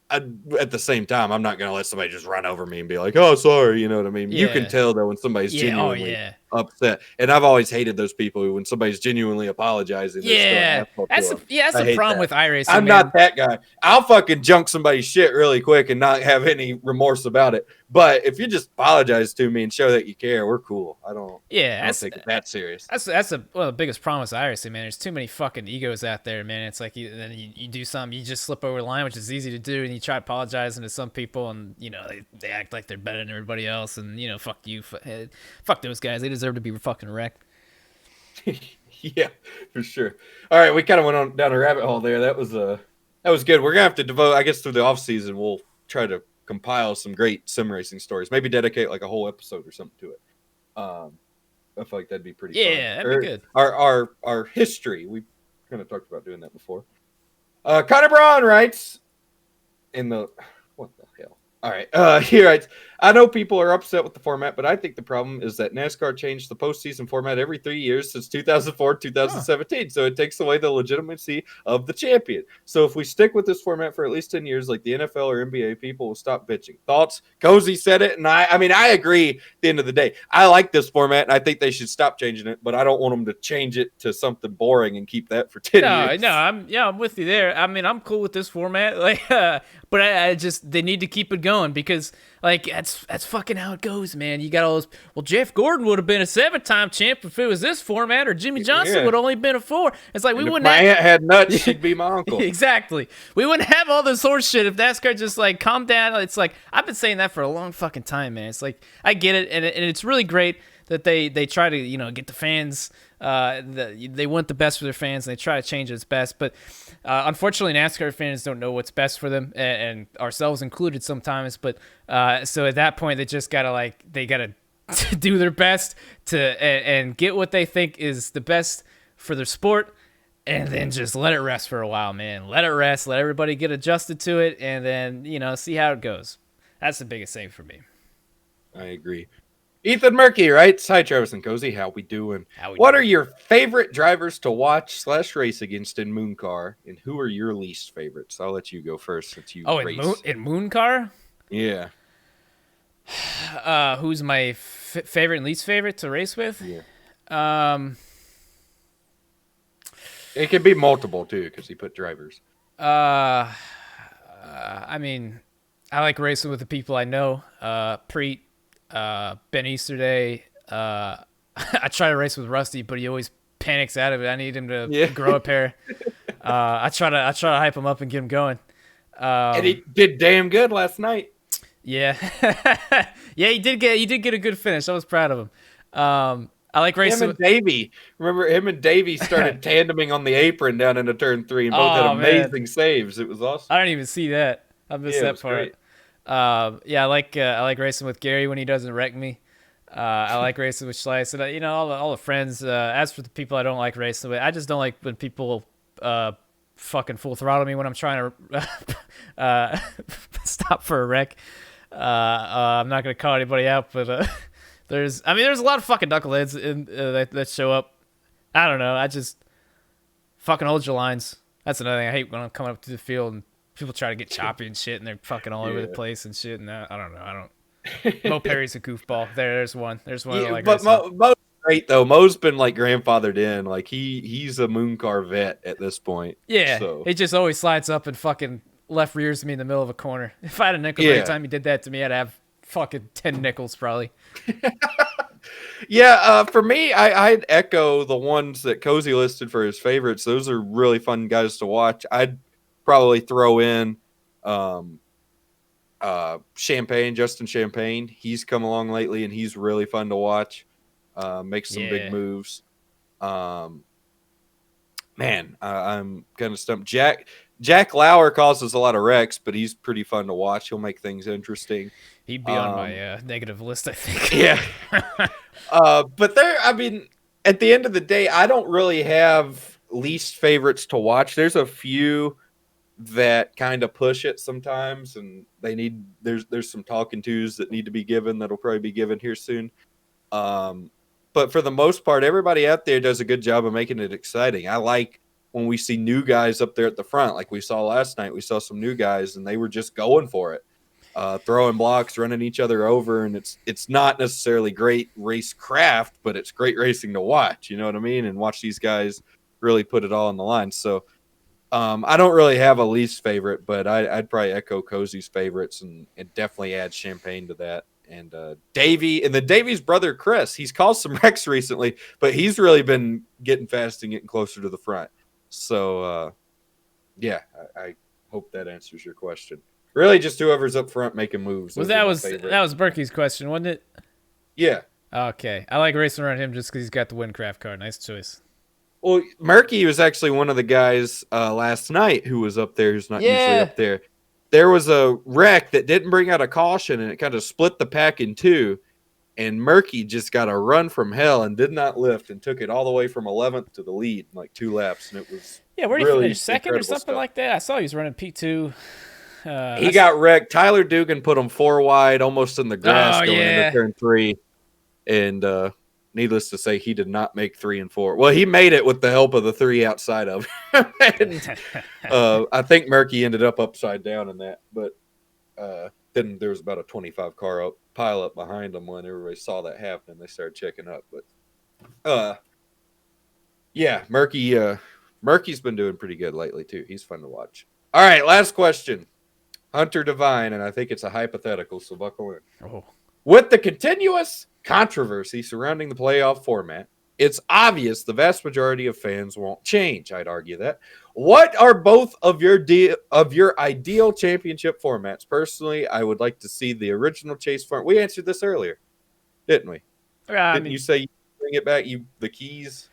at the same time, I'm not going to let somebody just run over me and be like, oh, sorry. You know what I mean? Yeah. You can tell, though, when somebody's genuinely upset. And I've always hated those people who, when somebody's genuinely apologizing, they're still an Yeah, asshole to that's them. the I hate problem that. with iRacing. I'm not that guy. I'll fucking junk somebody's shit really quick and not have any remorse about it. But if you just apologize to me and show that you care, we're cool. I don't take it that serious. That's one of the biggest problems with iRacing, man. There's too many fucking egos out there, man. It's like then you do something, you just slip over the line, which is easy to do, and you try apologizing to some people, and they act like they're better than everybody else, and fuck you, fuck those guys. They deserve to be fucking wrecked. Yeah, for sure. All right, we kind of went on down a rabbit hole there. That was good. We're gonna have to devote, I guess, through the off season. We'll try to compile some great sim racing stories. Maybe dedicate like a whole episode or something to it. I feel like that'd be pretty fun. Yeah, that'd be good. Our history. We kind of talked about doing that before. Connor Braun writes what the hell? All right. He writes, I know people are upset with the format, but I think the problem is that NASCAR changed the postseason format every 3 years since 2004, 2017. So it takes away the legitimacy of the champion. So if we stick with this format for at least 10 years, like the NFL or NBA, people will stop bitching. Thoughts? Cozy said it, and I mean, I agree at the end of the day. I like this format, and I think they should stop changing it, but I don't want them to change it to something boring and keep that for 10 years. No, I'm with you there. I mean, I'm cool with this format, but I just, they need to keep it going, because that's fucking how it goes, man. You got all those. Well, Jeff Gordon would have been a 7-time champ if it was this format, or Jimmy Johnson would have only been a 4. It's like, we wouldn't. My aunt had nuts, she'd be my uncle. Exactly. We wouldn't have all this horse shit if NASCAR just calm down. It's like, I've been saying that for a long fucking time, man. It's like, I get it, and it's really great that they try to get the fans. They want the best for their fans, and they try to change it as best. But unfortunately, NASCAR fans don't know what's best for them, and ourselves included sometimes. But so at that point, they just gotta they gotta do their best and get what they think is the best for their sport, and then just let it rest for a while, man. Let it rest. Let everybody get adjusted to it, and then see how it goes. That's the biggest thing for me. I agree. Ethan Murky writes, hi, Travis and Cozy. How we doing? What are your favorite drivers to watch / race against in Mooncar, and who are your least favorites? I'll let you go first since you race. In Mooncar? Yeah. Who's my favorite and least favorite to race with? Yeah. It could be multiple, too, because he put drivers. I mean, I like racing with the people I know. Preet. Ben Easterday. I try to race with Rusty, but he always panics out of it. I need him to grow a pair. I try to hype him up and get him going. And he did damn good last night. Yeah, yeah, he did get a good finish. I was proud of him. I like racing. Him and Davey. Remember, him and Davey started tandeming on the apron down into turn 3, and both had amazing saves. It was awesome. I didn't even see that. I missed that part. Great. I like racing with Gary when he doesn't wreck me. I like racing with Schleiss, and all the friends. As for the people I don't like racing with, I just don't like when people fucking full throttle me when I'm trying to stop for a wreck. I'm not gonna call anybody out, but there's a lot of fucking knuckleheads that show up. I don't know. I just fucking hold your lines. That's another thing I hate when I'm coming up to the field and people try to get choppy and shit, and they're fucking all over the place and shit. And I don't know. Mo Perry's a goofball. There's one. Yeah, but Mo's great though. Mo's been grandfathered in. He's a Mooncar vet at this point. Yeah. So. He just always slides up and fucking left rears me in the middle of a corner. If I had a nickel every time he did that to me, I'd have fucking 10 nickels probably. Yeah, for me, I'd echo the ones that Cozy listed for his favorites. Those are really fun guys to watch. I'd probably throw in Justin Champagne. He's come along lately, and he's really fun to watch. Makes some big moves. Man, I'm kind of stumped. Jack Lauer causes a lot of wrecks, but he's pretty fun to watch. He'll make things interesting. He'd be on my negative list, I think. Yeah. But at the end of the day, I don't really have least favorites to watch. There's a few that kind of push it sometimes, and there's some talking tos that need to be given that'll probably be given here soon. But for the most part, everybody out there does a good job of making it exciting. I like when we see new guys up there at the front, like we saw last night. We saw some new guys, and they were just going for it. throwing blocks, running each other over, and it's not necessarily great race craft, but it's great racing to watch. You know what I mean? And watch these guys really put it all on the line. So I don't really have a least favorite, but I'd probably echo Cozy's favorites and definitely add Champagne to that. And Davey, and then Davey's brother Chris, he's caused some wrecks recently, but he's really been getting fast and getting closer to the front. So yeah, I hope that answers your question. Really, just whoever's up front making moves. That was Berkey's question, wasn't it? Yeah. Okay, I like racing around him just because he's got the Windcraft car. Nice choice. Well, Murky was actually one of the guys last night who was up there, who's not usually up there. There was a wreck that didn't bring out a caution, and it kind of split the pack in two. And Murky just got a run from hell and did not lift and took it all the way from 11th to the lead in like 2 laps. And it was where did really he finish? Second or something stuff. Like that? I saw he was running P2. He got wrecked. Tyler Dugan put him 4 wide, almost in the grass going into turn 3. And needless to say, he did not make 3 and 4. Well, he made it with the help of the 3 outside of him. And, I think Murky ended up upside down in that. But then there was about a 25 car pile up behind him when everybody saw that happen. They started checking up. But yeah, Murky's been doing pretty good lately too. He's fun to watch. All right, last question. Hunter Devine, and I think it's a hypothetical, so buckle in. Oh. With the continuous controversy surrounding the playoff format, it's obvious the vast majority of fans won't change. I'd argue that. What are both of your ideal championship formats? Personally, I would like to see the original chase format. We answered this earlier, didn't we? Didn't you say you bring it back? The keys.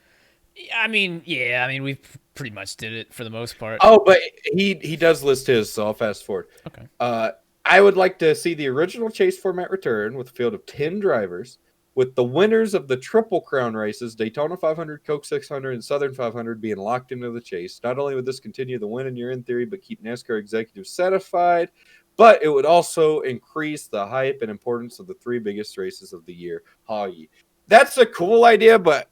I mean, we pretty much did it for the most part. Oh, but he does list his, so I'll fast forward. Okay. I would like to see the original chase format return with a field of 10 drivers, with the winners of the Triple Crown races, Daytona 500, Coke 600, and Southern 500 being locked into the chase. Not only would this continue the win in your in theory, but keep NASCAR executives satisfied, but it would also increase the hype and importance of the 3 biggest races of the year. That's a cool idea, but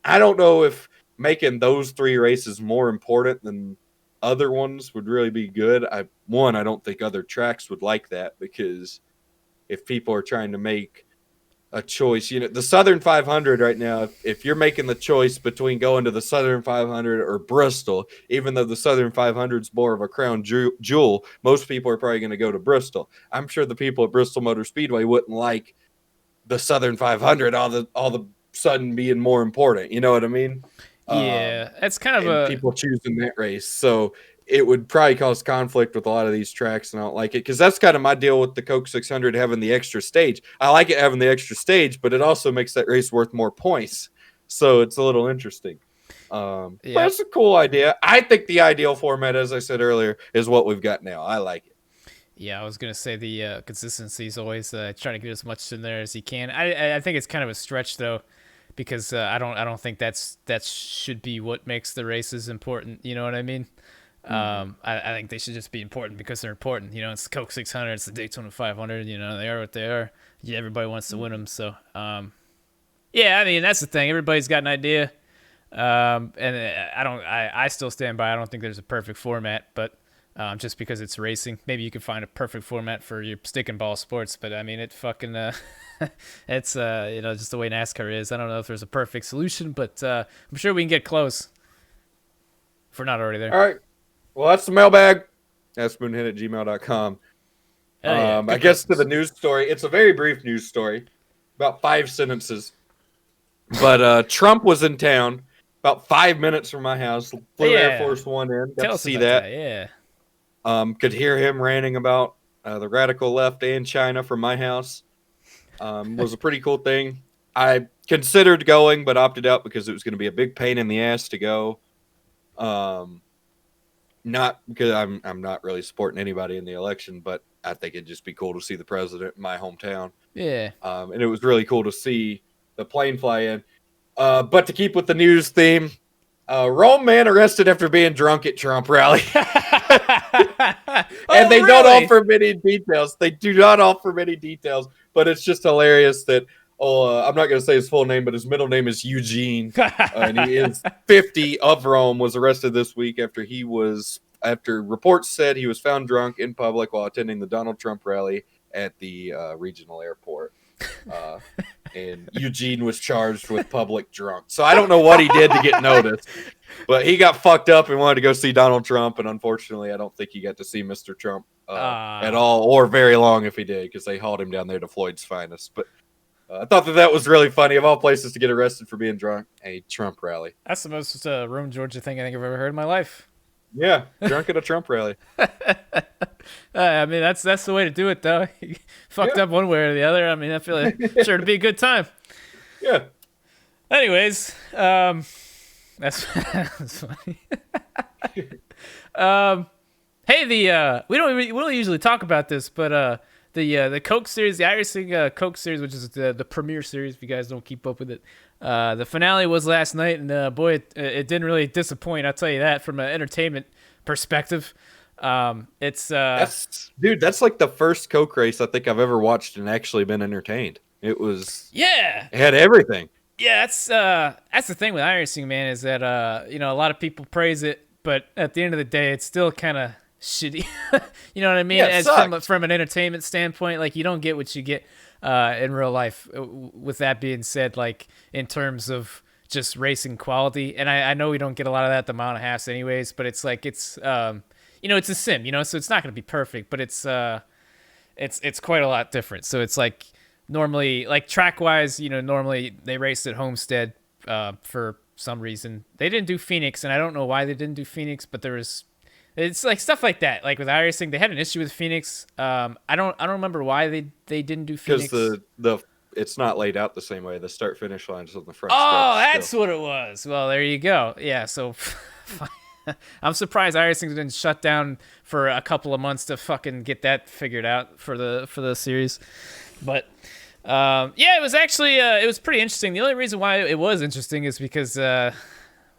I don't know if making those 3 races more important than other ones would really be good. I don't think other tracks would like that, because if people are trying to make a choice, the Southern 500 right now, if you're making the choice between going to the Southern 500 or Bristol, even though the Southern 500 is more of a crown jewel, most people are probably going to go to Bristol. I'm sure the people at Bristol Motor Speedway wouldn't like the Southern 500 all the sudden being more important. You know what I mean? Yeah, that's kind of people choosing that race. So it would probably cause conflict with a lot of these tracks, and I don't like it, because that's kind of my deal with the Coke 600 having the extra stage. I like it having the extra stage, but it also makes that race worth more points. So it's a little interesting. But it's a cool idea. I think the ideal format, as I said earlier, is what we've got now. I like it. Yeah, I was gonna say the consistency is always try to get as much in there as you can. I think it's kind of a stretch though, because I don't think that should be what makes the races important. You know what I mean? I think they should just be important because they're important. It's the Coke 600, it's the Daytona 500. They are what they are. Yeah, everybody wants to win them. So, yeah, I mean that's the thing. Everybody's got an idea, and I still stand by. I don't think there's a perfect format, but just because it's racing, maybe you can find a perfect format for your stick and ball sports. But I mean, it fucking it's just the way NASCAR is. I don't know if there's a perfect solution, but I'm sure we can get close. If we're not already there. All right. Well, that's the mailbag. askmoonhead@gmail.com. I guess to the news story. It's a very brief news story, about 5 sentences. But Trump was in town about 5 minutes from my house. Flew Air Force One in. Got to see that. Yeah. Could hear him ranting about the radical left and China from my house. Was a pretty cool thing. I considered going, but opted out because it was going to be a big pain in the ass to go. Not because I'm not really supporting anybody in the election, but I think it'd just be cool to see the president in my hometown. Yeah. And it was really cool to see the plane fly in. But to keep with the news theme, Rome man arrested after being drunk at Trump rally. And they don't offer many details. They do not offer many details, but it's just hilarious that, I'm not going to say his full name, but his middle name is Eugene. And he is 50 of Rome, was arrested this week after he was after reports said he was found drunk in public while attending the Donald Trump rally at the regional airport. And Eugene was charged with public drunk. So I don't know what he did to get noticed, but he got fucked up and wanted to go see Donald Trump. And unfortunately, I don't think he got to see Mr. Trump at all, or very long if he did, because they hauled him down there to Floyd's Finest. But I thought that was really funny. Of all places to get arrested for being drunk, a Trump rally. That's the most Rome, Georgia thing I think I've ever heard in my life. Yeah, drunk at a Trump rally. I mean, that's the way to do it, though. You fucked up one way or the other. I mean, I feel like sure it'd be a good time. Yeah. Anyways, that's funny. Hey, we don't usually talk about this, but the Coke series, the iRacing Coke series, which is the premier series, if you guys don't keep up with it. The finale was last night, and boy, it didn't really disappoint. I'll tell you that from an entertainment perspective. That's like the first Coke race I think I've ever watched and actually been entertained. It had everything. Yeah, that's the thing with iRacing, man, is that a lot of people praise it, but at the end of the day, it's still kind of shitty. You know what I mean? Yeah, from an entertainment standpoint, like you don't get what you get in real life. With that being said, like in terms of just racing quality, and I know we don't get a lot of that at the mile and a half anyways, but it's like it's a sim, so it's not going to be perfect, but it's quite a lot different. So it's like normally, like track wise, normally they raced at Homestead for some reason. They didn't do Phoenix, and I don't know why they didn't do Phoenix, but it's like stuff like that. Like with iRacing, they had an issue with Phoenix. I don't remember why they didn't do Phoenix. Because it's not laid out the same way. The start finish line is on the front. Oh, that's what it was. Well, there you go. Yeah, so I'm surprised iRacing didn't shut down for a couple of months to fucking get that figured out for the series. But it was actually it was pretty interesting. The only reason why it was interesting is because there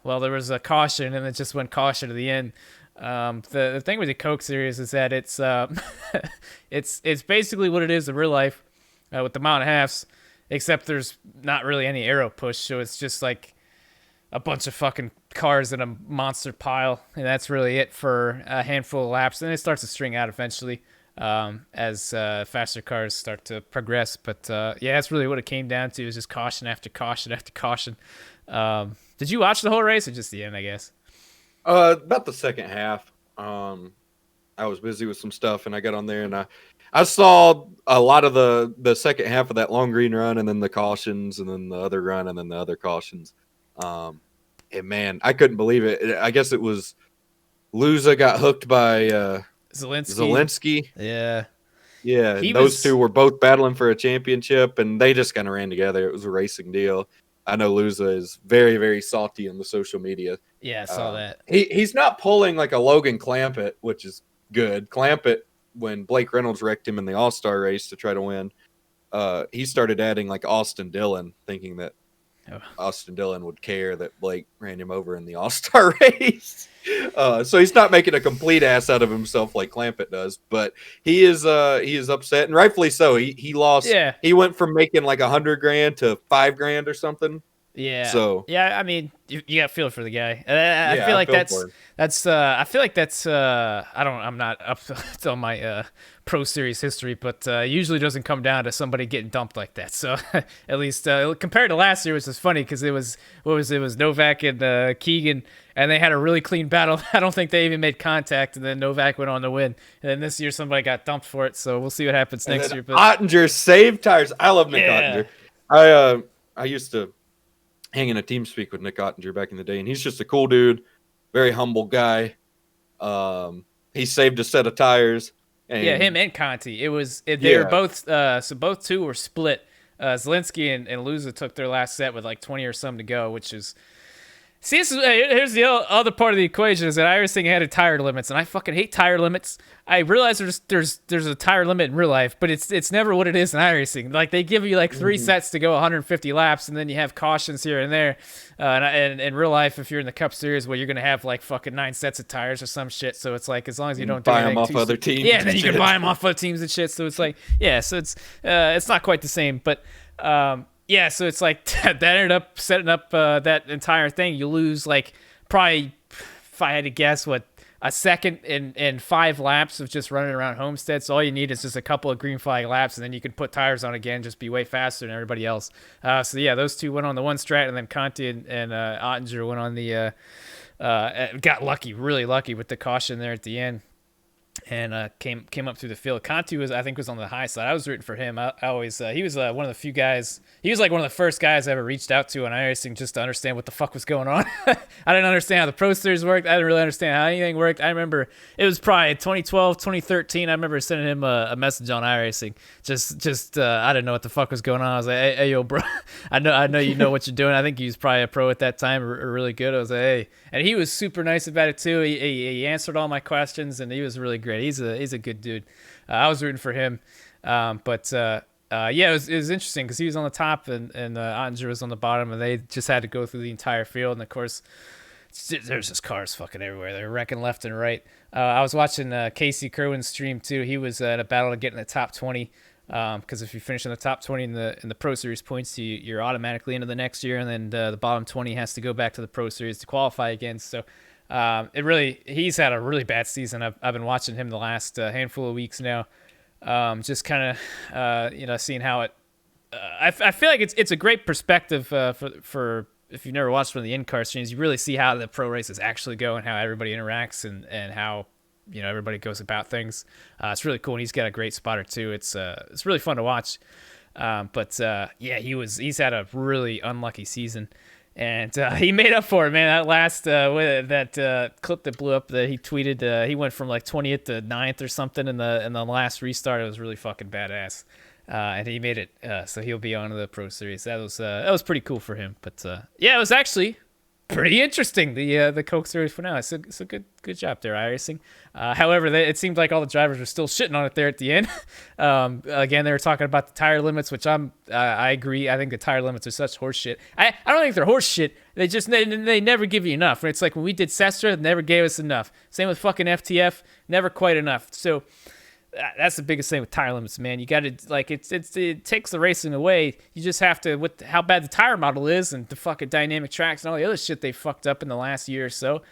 was a caution, and it just went caution to the end. The thing with the Coke series is that it's it's basically what it is in real life with the mile and a halves, except there's not really any arrow push, so it's just like a bunch of fucking cars in a monster pile, and that's really it for a handful of laps. And it starts to string out eventually as faster cars start to progress. But that's really what it came down to, is just caution after caution after caution. Did you watch the whole race or just the end, I guess? About the second half. I was busy with some stuff, and I got on there, and I saw a lot of the second half of that long green run, and then the cautions, and then the other run, and then the other cautions. And man, I couldn't believe it. I guess it was Luza got hooked by Zelensky. Yeah. Yeah, those two were both battling for a championship, and they just kind of ran together. It was a racing deal. I know Luza is very, very salty on the social media. Yeah, I saw that. He's not pulling like a Logan Clampett, which is good. Clampett, when Blake Reynolds wrecked him in the All-Star race to try to win, he started adding like Austin Dillon, thinking that Austin Dillon would care that Blake ran him over in the All-Star race. So he's not making a complete ass out of himself like Clampett does, but he is upset, and rightfully so. He lost. Yeah. He went from making like $100,000 to $5,000 or something. Yeah. So I mean, you got to feel for the guy. I feel like that's I'm not up to my pro series history, but usually doesn't come down to somebody getting dumped like that. So at least compared to last year, which was funny because it was Novak and Keegan, and they had a really clean battle. I don't think they even made contact, and then Novak went on to win. And then this year somebody got dumped for it. So we'll see what happens next year. But Ottinger saved tires. I love Nick Ottinger. I used to hang in a team speak with Nick Ottinger back in the day, and he's just a cool dude, very humble guy. He saved a set of tires. And him and Conti. They were both both two were split. Zelensky and Luza took their last set with like 20 or something to go, which is here's the other part of the equation, is that iRacing had tire limits, and I fucking hate tire limits. I realize there's a tire limit in real life, but it's never what it is in iRacing. Like they give you like 3 sets to go 150 laps, and then you have cautions here and there. And in real life, if you're in the Cup Series, well, you're gonna have like fucking 9 sets of tires or some shit. So it's like as long as you don't buy them off other teams, yeah, then you can buy them off other teams and shit. So it's like so it's not quite the same, but. So it's like that ended up setting up that entire thing. You lose like probably, if I had to guess, a second in 5 laps of just running around Homestead. So all you need is just a couple of green flag laps, and then you can put tires on again, just be way faster than everybody else. So yeah, those two went on the one strat, and then Conti and Ottinger went on the got lucky, really lucky with the caution there at the end. And came up through the field. Conti was on the high side. I was rooting for him. I always he was one of the few guys. He was like one of the first guys I ever reached out to on iRacing just to understand what the fuck was going on. I didn't understand how the Pro Series worked. I didn't really understand how anything worked. I remember it was probably 2012, 2013. I remember sending him a message on iRacing. Just I didn't know what the fuck was going on. I was like, hey yo, bro, I know you know what you're doing. I think he was probably a pro at that time, or really good. I was like, hey, and he was super nice about it too. He answered all my questions, and he was really great. He's a good dude. I was rooting for him, but yeah, it was interesting because he was on the top and Ottinger was on the bottom, and they just had to go through the entire field. And of course, there's just cars fucking everywhere. They're wrecking left and right. I was watching Casey Kerwin's stream too. He was at a battle to get in the top 20. Because if you finish in the top 20 in the Pro Series points, you're automatically into the next year, and then the bottom 20 has to go back to the Pro Series to qualify again. So he's had a really bad season. I've been watching him the last handful of weeks now, just kind of seeing how it. I feel like it's a great perspective for if you've never watched one of the in-car streams. You really see how the pro races actually go and how everybody interacts and how everybody goes about things. It's really cool, and he's got a great spotter too. It's really fun to watch. But yeah, he's had a really unlucky season. And he made up for it, man. That last clip that blew up that he tweeted, he went from like 20th to 9th or something in the last restart. It was really fucking badass, and he made it. So he'll be on to the Pro Series. That was pretty cool for him. But yeah, it was actually pretty interesting. The Coke Series finale. It's a good job there, iRacing. However, it seemed like all the drivers were still shitting on it there at the end. Again, they were talking about the tire limits, which I agree. I think the tire limits are such horse shit. I don't think they're horse shit. They never give you enough. It's like when we did Sestra, they never gave us enough. Same with fucking FTF, never quite enough. So that's the biggest thing with tire limits, man. You got to it takes the racing away. You just have to, with how bad the tire model is and the fucking dynamic tracks and all the other shit they fucked up in the last year or so.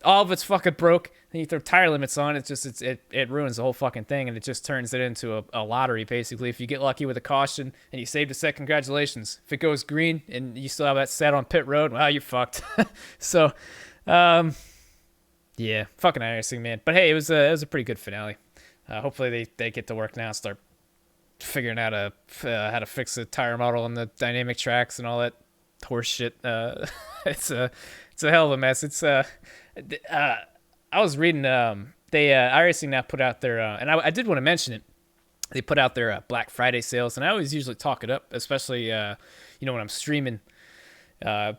All of it's fucking broke. Then you throw tire limits on, it ruins the whole fucking thing, and it just turns it into a lottery basically. If you get lucky with a caution and you saved a set, congratulations. If it goes green and you still have that set on pit road, well, you're fucked. So, yeah, fucking iRacing, man. But hey, it was a pretty good finale. Hopefully they get to work now and start figuring out how to fix the tire model and the dynamic tracks and all that horse shit. It's a hell of a mess. I was reading iRacing now put out their and I did want to mention it. They put out their Black Friday sales, and I always usually talk it up, especially when I'm streaming.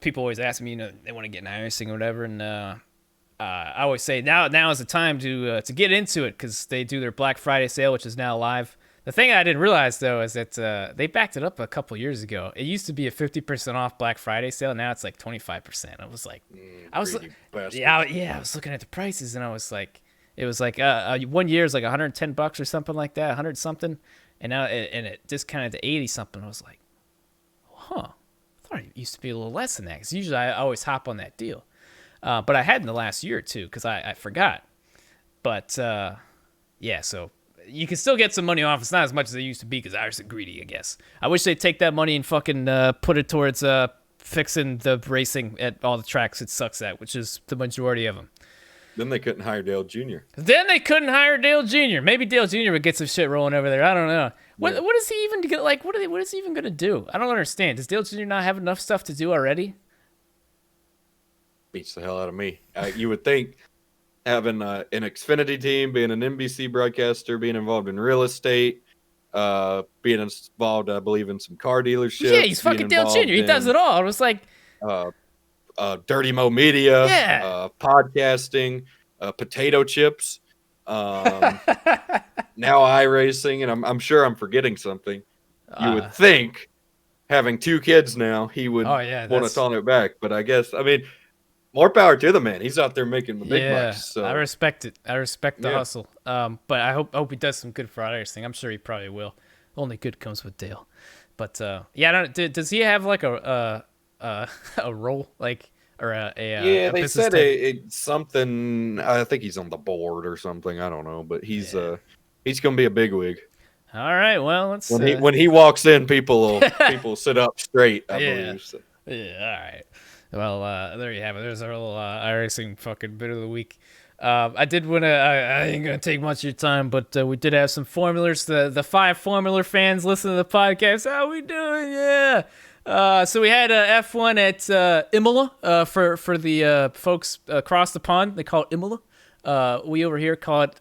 People always ask me, they want to get in iRacing or whatever, and I always say now is the time to get into it because they do their Black Friday sale, which is now live. The thing I didn't realize though is that they backed it up a couple years ago. It used to be a 50% off Black Friday sale. Now it's like 25%. I was like, I was looking at the prices and I was like, it was like 1 year is like $110 or something like that, 100 something, and now it discounted to 80 something. I was like, huh, I thought it used to be a little less than that because usually I always hop on that deal. But I had in the last year or two because I forgot. But yeah, so you can still get some money off. It's not as much as it used to be because I was greedy, I guess. I wish they'd take that money and fucking put it towards fixing the racing at all the tracks it sucks at, which is the majority of them. Then they couldn't hire Dale Jr. Maybe Dale Jr. would get some shit rolling over there. I don't know. What is he even like? What is he even gonna do? I don't understand. Does Dale Jr. not have enough stuff to do already? Beats the hell out of me. You would think having an Xfinity team, being an NBC broadcaster, being involved in real estate, being involved, I believe, in some car dealerships. Yeah, he's fucking Dale Jr. He does it all. I was like, Dirty Mo Media, yeah. podcasting, potato chips, now iRacing, and I'm sure I'm forgetting something. You would think having 2 kids now, he would want to tone it back, but I guess, more power to the man. He's out there making the big bucks. So. I respect it. I respect the hustle. But I hope he does some good for iRacing. I'm sure he probably will. Only good comes with Dale. But yeah, does he have like a role? Like, or Yeah, a they business said type. it's something. I think he's on the board or something. I don't know, but he's gonna be a bigwig. All right, well, let's. When he walks in, people sit up straight. I Yeah. believe. So. Yeah, all right. Well, there you have it. There's our little iRacing fucking bit of the week. I did want to. I ain't gonna take much of your time, but we did have some formulars. The 5 Formula fans listen to the podcast. How we doing? Yeah. So we had F1 at Imola for the folks across the pond. They call it Imola. We over here call it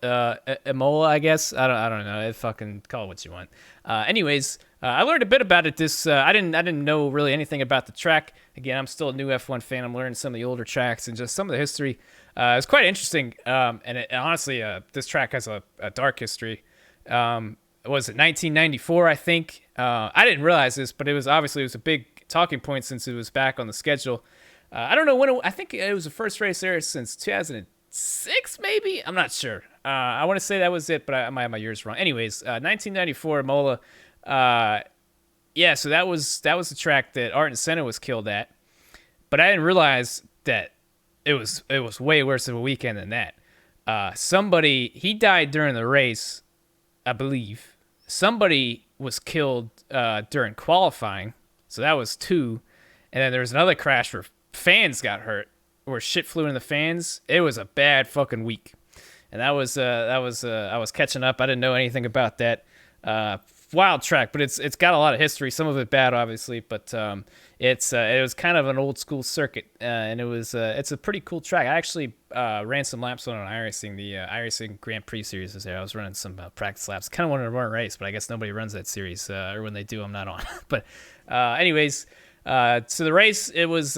Imola, I guess. I don't know. Fucking call it what you want. Anyways, I learned a bit about it. I didn't know really anything about the track. Again, I'm still a new F1 fan. I'm learning some of the older tracks and just some of the history. It's quite interesting. And honestly, this track has a dark history. Was it 1994? I think. I didn't realize this, but it was a big talking point since it was back on the schedule. I don't know when. I think it was the first race there since 2006, maybe. I'm not sure. I want to say that was it, but I might have my years wrong. Anyways, 1994 Mola. Yeah, so that was the track that Art and Senna was killed at, but I didn't realize that it was way worse of a weekend than that. He died during the race, I believe. Somebody was killed during qualifying, so that was 2, and then there was another crash where fans got hurt, where shit flew in the fans. It was a bad fucking week, and I was catching up. I didn't know anything about that. Wild track, but it's got a lot of history. Some of it bad, obviously, but it was kind of an old school circuit, and it's a pretty cool track. I actually ran some laps on iRacing. The iRacing Grand Prix series was there. I was running some practice laps. Kind of wanted to run a race, but I guess nobody runs that series, or when they do, I'm not on. But anyways, so the race, it was.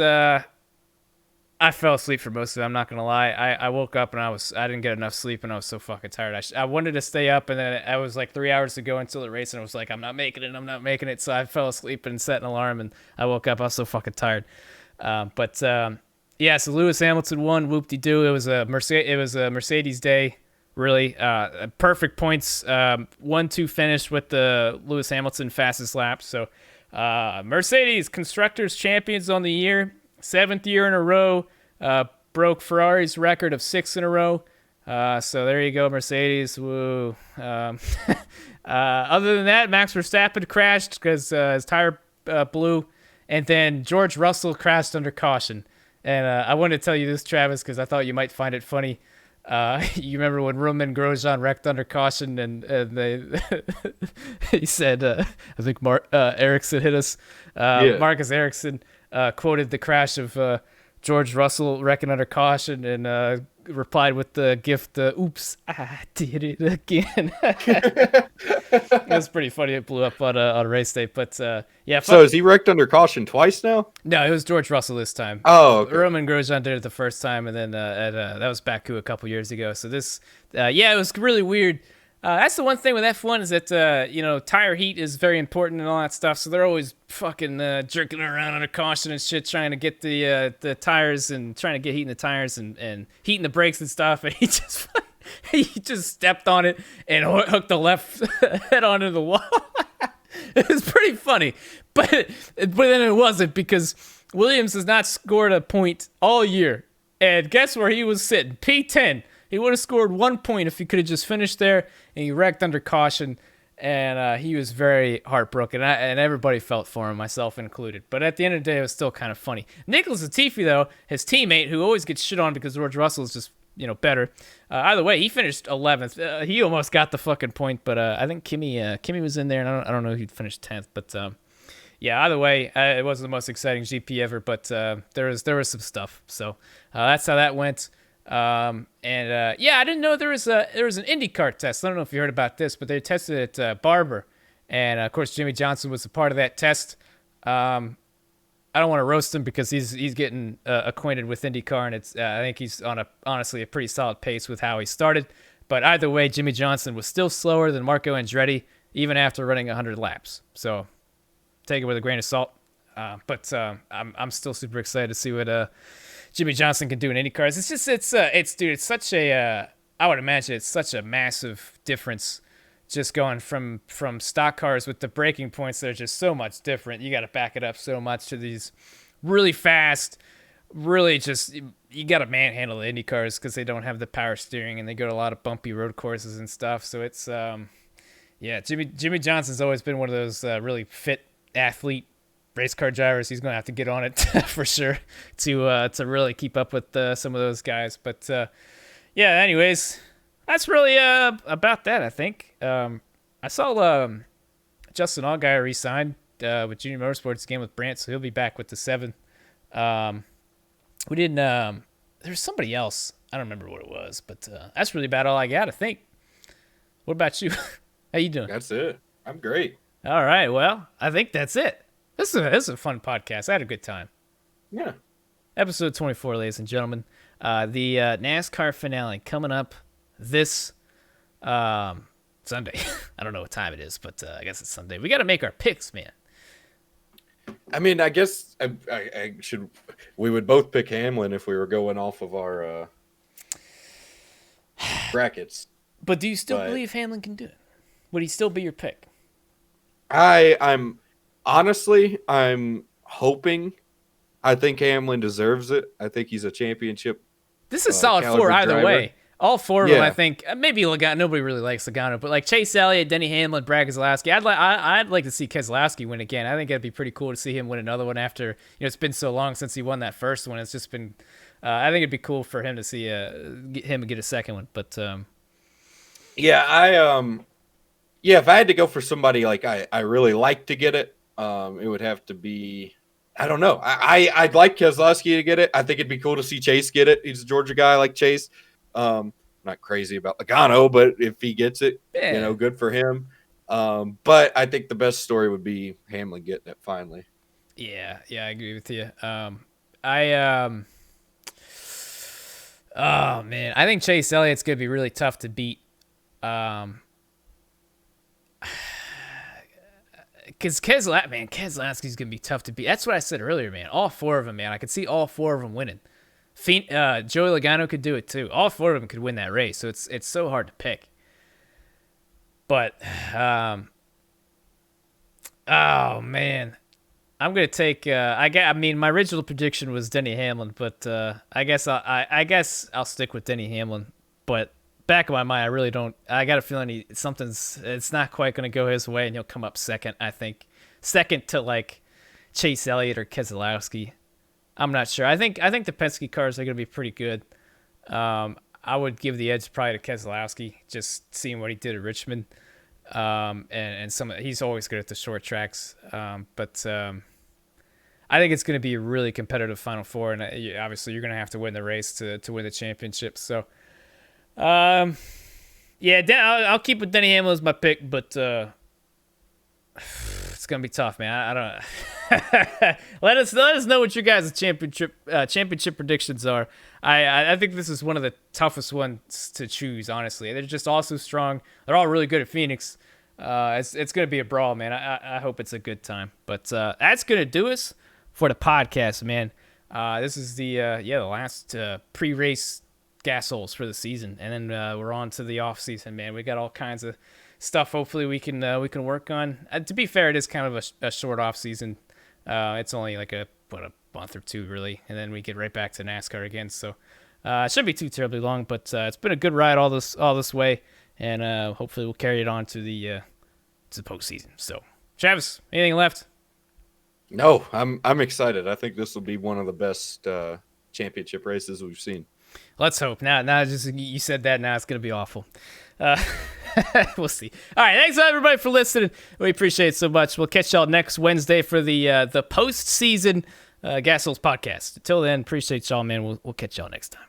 I fell asleep for most of it. I'm not gonna lie. I woke up and I didn't get enough sleep and I was so fucking tired. I wanted to stay up and then I was like 3 hours to go until the race and I was like, I'm not making it. So I fell asleep and set an alarm and I woke up. I was so fucking tired. Yeah. So Lewis Hamilton won. Whoop-de-doo. It was a Mercedes day. Really, perfect points. 1-2 finish with the Lewis Hamilton fastest lap. So Mercedes constructors champions on the year. 7th year in a row, broke Ferrari's record of 6 in a row. So there you go, Mercedes. Woo. Other than that, Max Verstappen crashed because his tire blew, and then George Russell crashed under caution. And I wanted to tell you this, Travis, because I thought you might find it funny. You remember when Roman Grosjean wrecked under caution, and they he said, I think Ericsson hit us. Yeah. Marcus Ericsson quoted the crash of George Russell wrecking under caution and replied with the gift, "Oops, I did it again." It was pretty funny. It blew up on a race day, but yeah. So is he wrecked under caution twice now? No, it was George Russell this time. Oh, okay. Roman Grosjean did it the first time, and then that was Baku a couple years ago. So this, yeah, it was really weird. That's the one thing with F1 is that, tire heat is very important and all that stuff. So they're always fucking jerking around under caution and shit, trying to get the tires and trying to get heat in the tires and heating the brakes and stuff. And he just stepped on it and hooked the left head onto the wall. It was pretty funny, but then it wasn't because Williams has not scored a point all year. And guess where he was sitting? P10. He would have scored 1 point if he could have just finished there, and he wrecked under caution, and he was very heartbroken, and everybody felt for him, myself included. But at the end of the day, it was still kind of funny. Nicholas Latifi, though, his teammate, who always gets shit on because George Russell is just better. Either way, he finished 11th. He almost got the fucking point, but I think Kimi was in there, and I don't know if he'd finished 10th, but yeah. Either way, it wasn't the most exciting GP ever, but there was some stuff. So that's how that went. Yeah, I didn't know there was an IndyCar test. I don't know if you heard about this, but they tested it at Barber, and of course Jimmy Johnson was a part of that test. I don't want to roast him because he's getting acquainted with IndyCar, and I think he's on honestly a pretty solid pace with how he started. But either way, Jimmy Johnson was still slower than Marco Andretti even after running 100 laps. So take it with a grain of salt. But I'm still super excited to see what Jimmy Johnson can do in IndyCars. It's such a I would imagine it's such a massive difference just going from stock cars with the braking points that are just so much different. You got to back it up so much to these really fast, really just you got to manhandle the Indy cars because they don't have the power steering and they go to a lot of bumpy road courses and stuff. So it's yeah, Jimmy Johnson's always been one of those really fit athlete race car drivers. He's gonna have to get on it for sure to really keep up with some of those guys. But yeah, anyways, that's really about that. I think I saw Justin Allgaier re-signed with Junior Motorsports again with Brandt, so he'll be back with the 7. We didn't. There's somebody else. I don't remember what it was, but that's really about all I got. I think. What about you? How you doing? That's it. I'm great. All right. Well, I think that's it. This is a fun podcast. I had a good time. Yeah. Episode 24, ladies and gentlemen. The NASCAR finale coming up this Sunday. I don't know what time it is, but I guess it's Sunday. We got to make our picks, man. I mean, I guess I should. We would both pick Hamlin if we were going off of our brackets. But do you still believe Hamlin can do it? Would he still be your pick? I'm honestly, I'm hoping. I think Hamlin deserves it. I think he's a championship. This is solid 4 either driver. way. All 4 of them, I think. Maybe Logano. Nobody really likes Logano, but like Chase Elliott, Denny Hamlin, Brad Keselowski. I'd like to see Keselowski win again. I think it'd be pretty cool to see him win another one after it's been so long since he won that first one. It's just been. I think it'd be cool for him to see him get a second one. But yeah, if I had to go for somebody like I really like to get it, it would have to be. I don't know. I'd like Keselowski to get it. I think it'd be cool to see Chase get it. He's a Georgia guy like Chase. Not crazy about Logano, but if he gets it, good for him. But I think the best story would be Hamlin getting it finally. Yeah, I agree with you. Oh man, I think Chase Elliott's gonna be really tough to beat. Because Keselowski's going to be tough to beat. That's what I said earlier, man. All 4 of them, man. I could see all 4 of them winning. Joey Logano could do it, too. All 4 of them could win that race, so it's so hard to pick. But, oh, man. I'm going to take, my original prediction was Denny Hamlin, but I guess I'll stick with Denny Hamlin. But back of my mind, I really don't. I got a feeling it's not quite going to go his way, and he'll come up second. I think second to like Chase Elliott or Keselowski. I'm not sure. I think the Penske cars are going to be pretty good. I would give the edge probably to Keselowski, just seeing what he did at Richmond, and he's always good at the short tracks. But I think it's going to be a really competitive Final Four, and obviously you're going to have to win the race to win the championship. So. I'll keep with Denny Hamlin as my pick, but it's gonna be tough, man. I don't. let us know what your guys' championship predictions are. I think this is one of the toughest ones to choose. Honestly, they're just all so strong. They're all really good at Phoenix. It's gonna be a brawl, man. I hope it's a good time. But that's gonna do us for the podcast, man. This is the last pre-race gas holes for the season, and then we're on to the off season, man. We got all kinds of stuff hopefully we can work on. To be fair, it is kind of a short off season. It's only like a month or 2 really, and then we get right back to NASCAR again, so it shouldn't be too terribly long, but it's been a good ride all this way, and hopefully we'll carry it on to the postseason. So Travis, anything left? No, I'm excited. I think this will be one of the best championship races we've seen. Let's hope. Now, just you said that. Now it's gonna be awful. We'll see. All right, thanks everybody for listening. We appreciate it so much. We'll catch y'all next Wednesday for the postseason Gas Holes podcast. Until then, appreciate y'all, man. We'll catch y'all next time.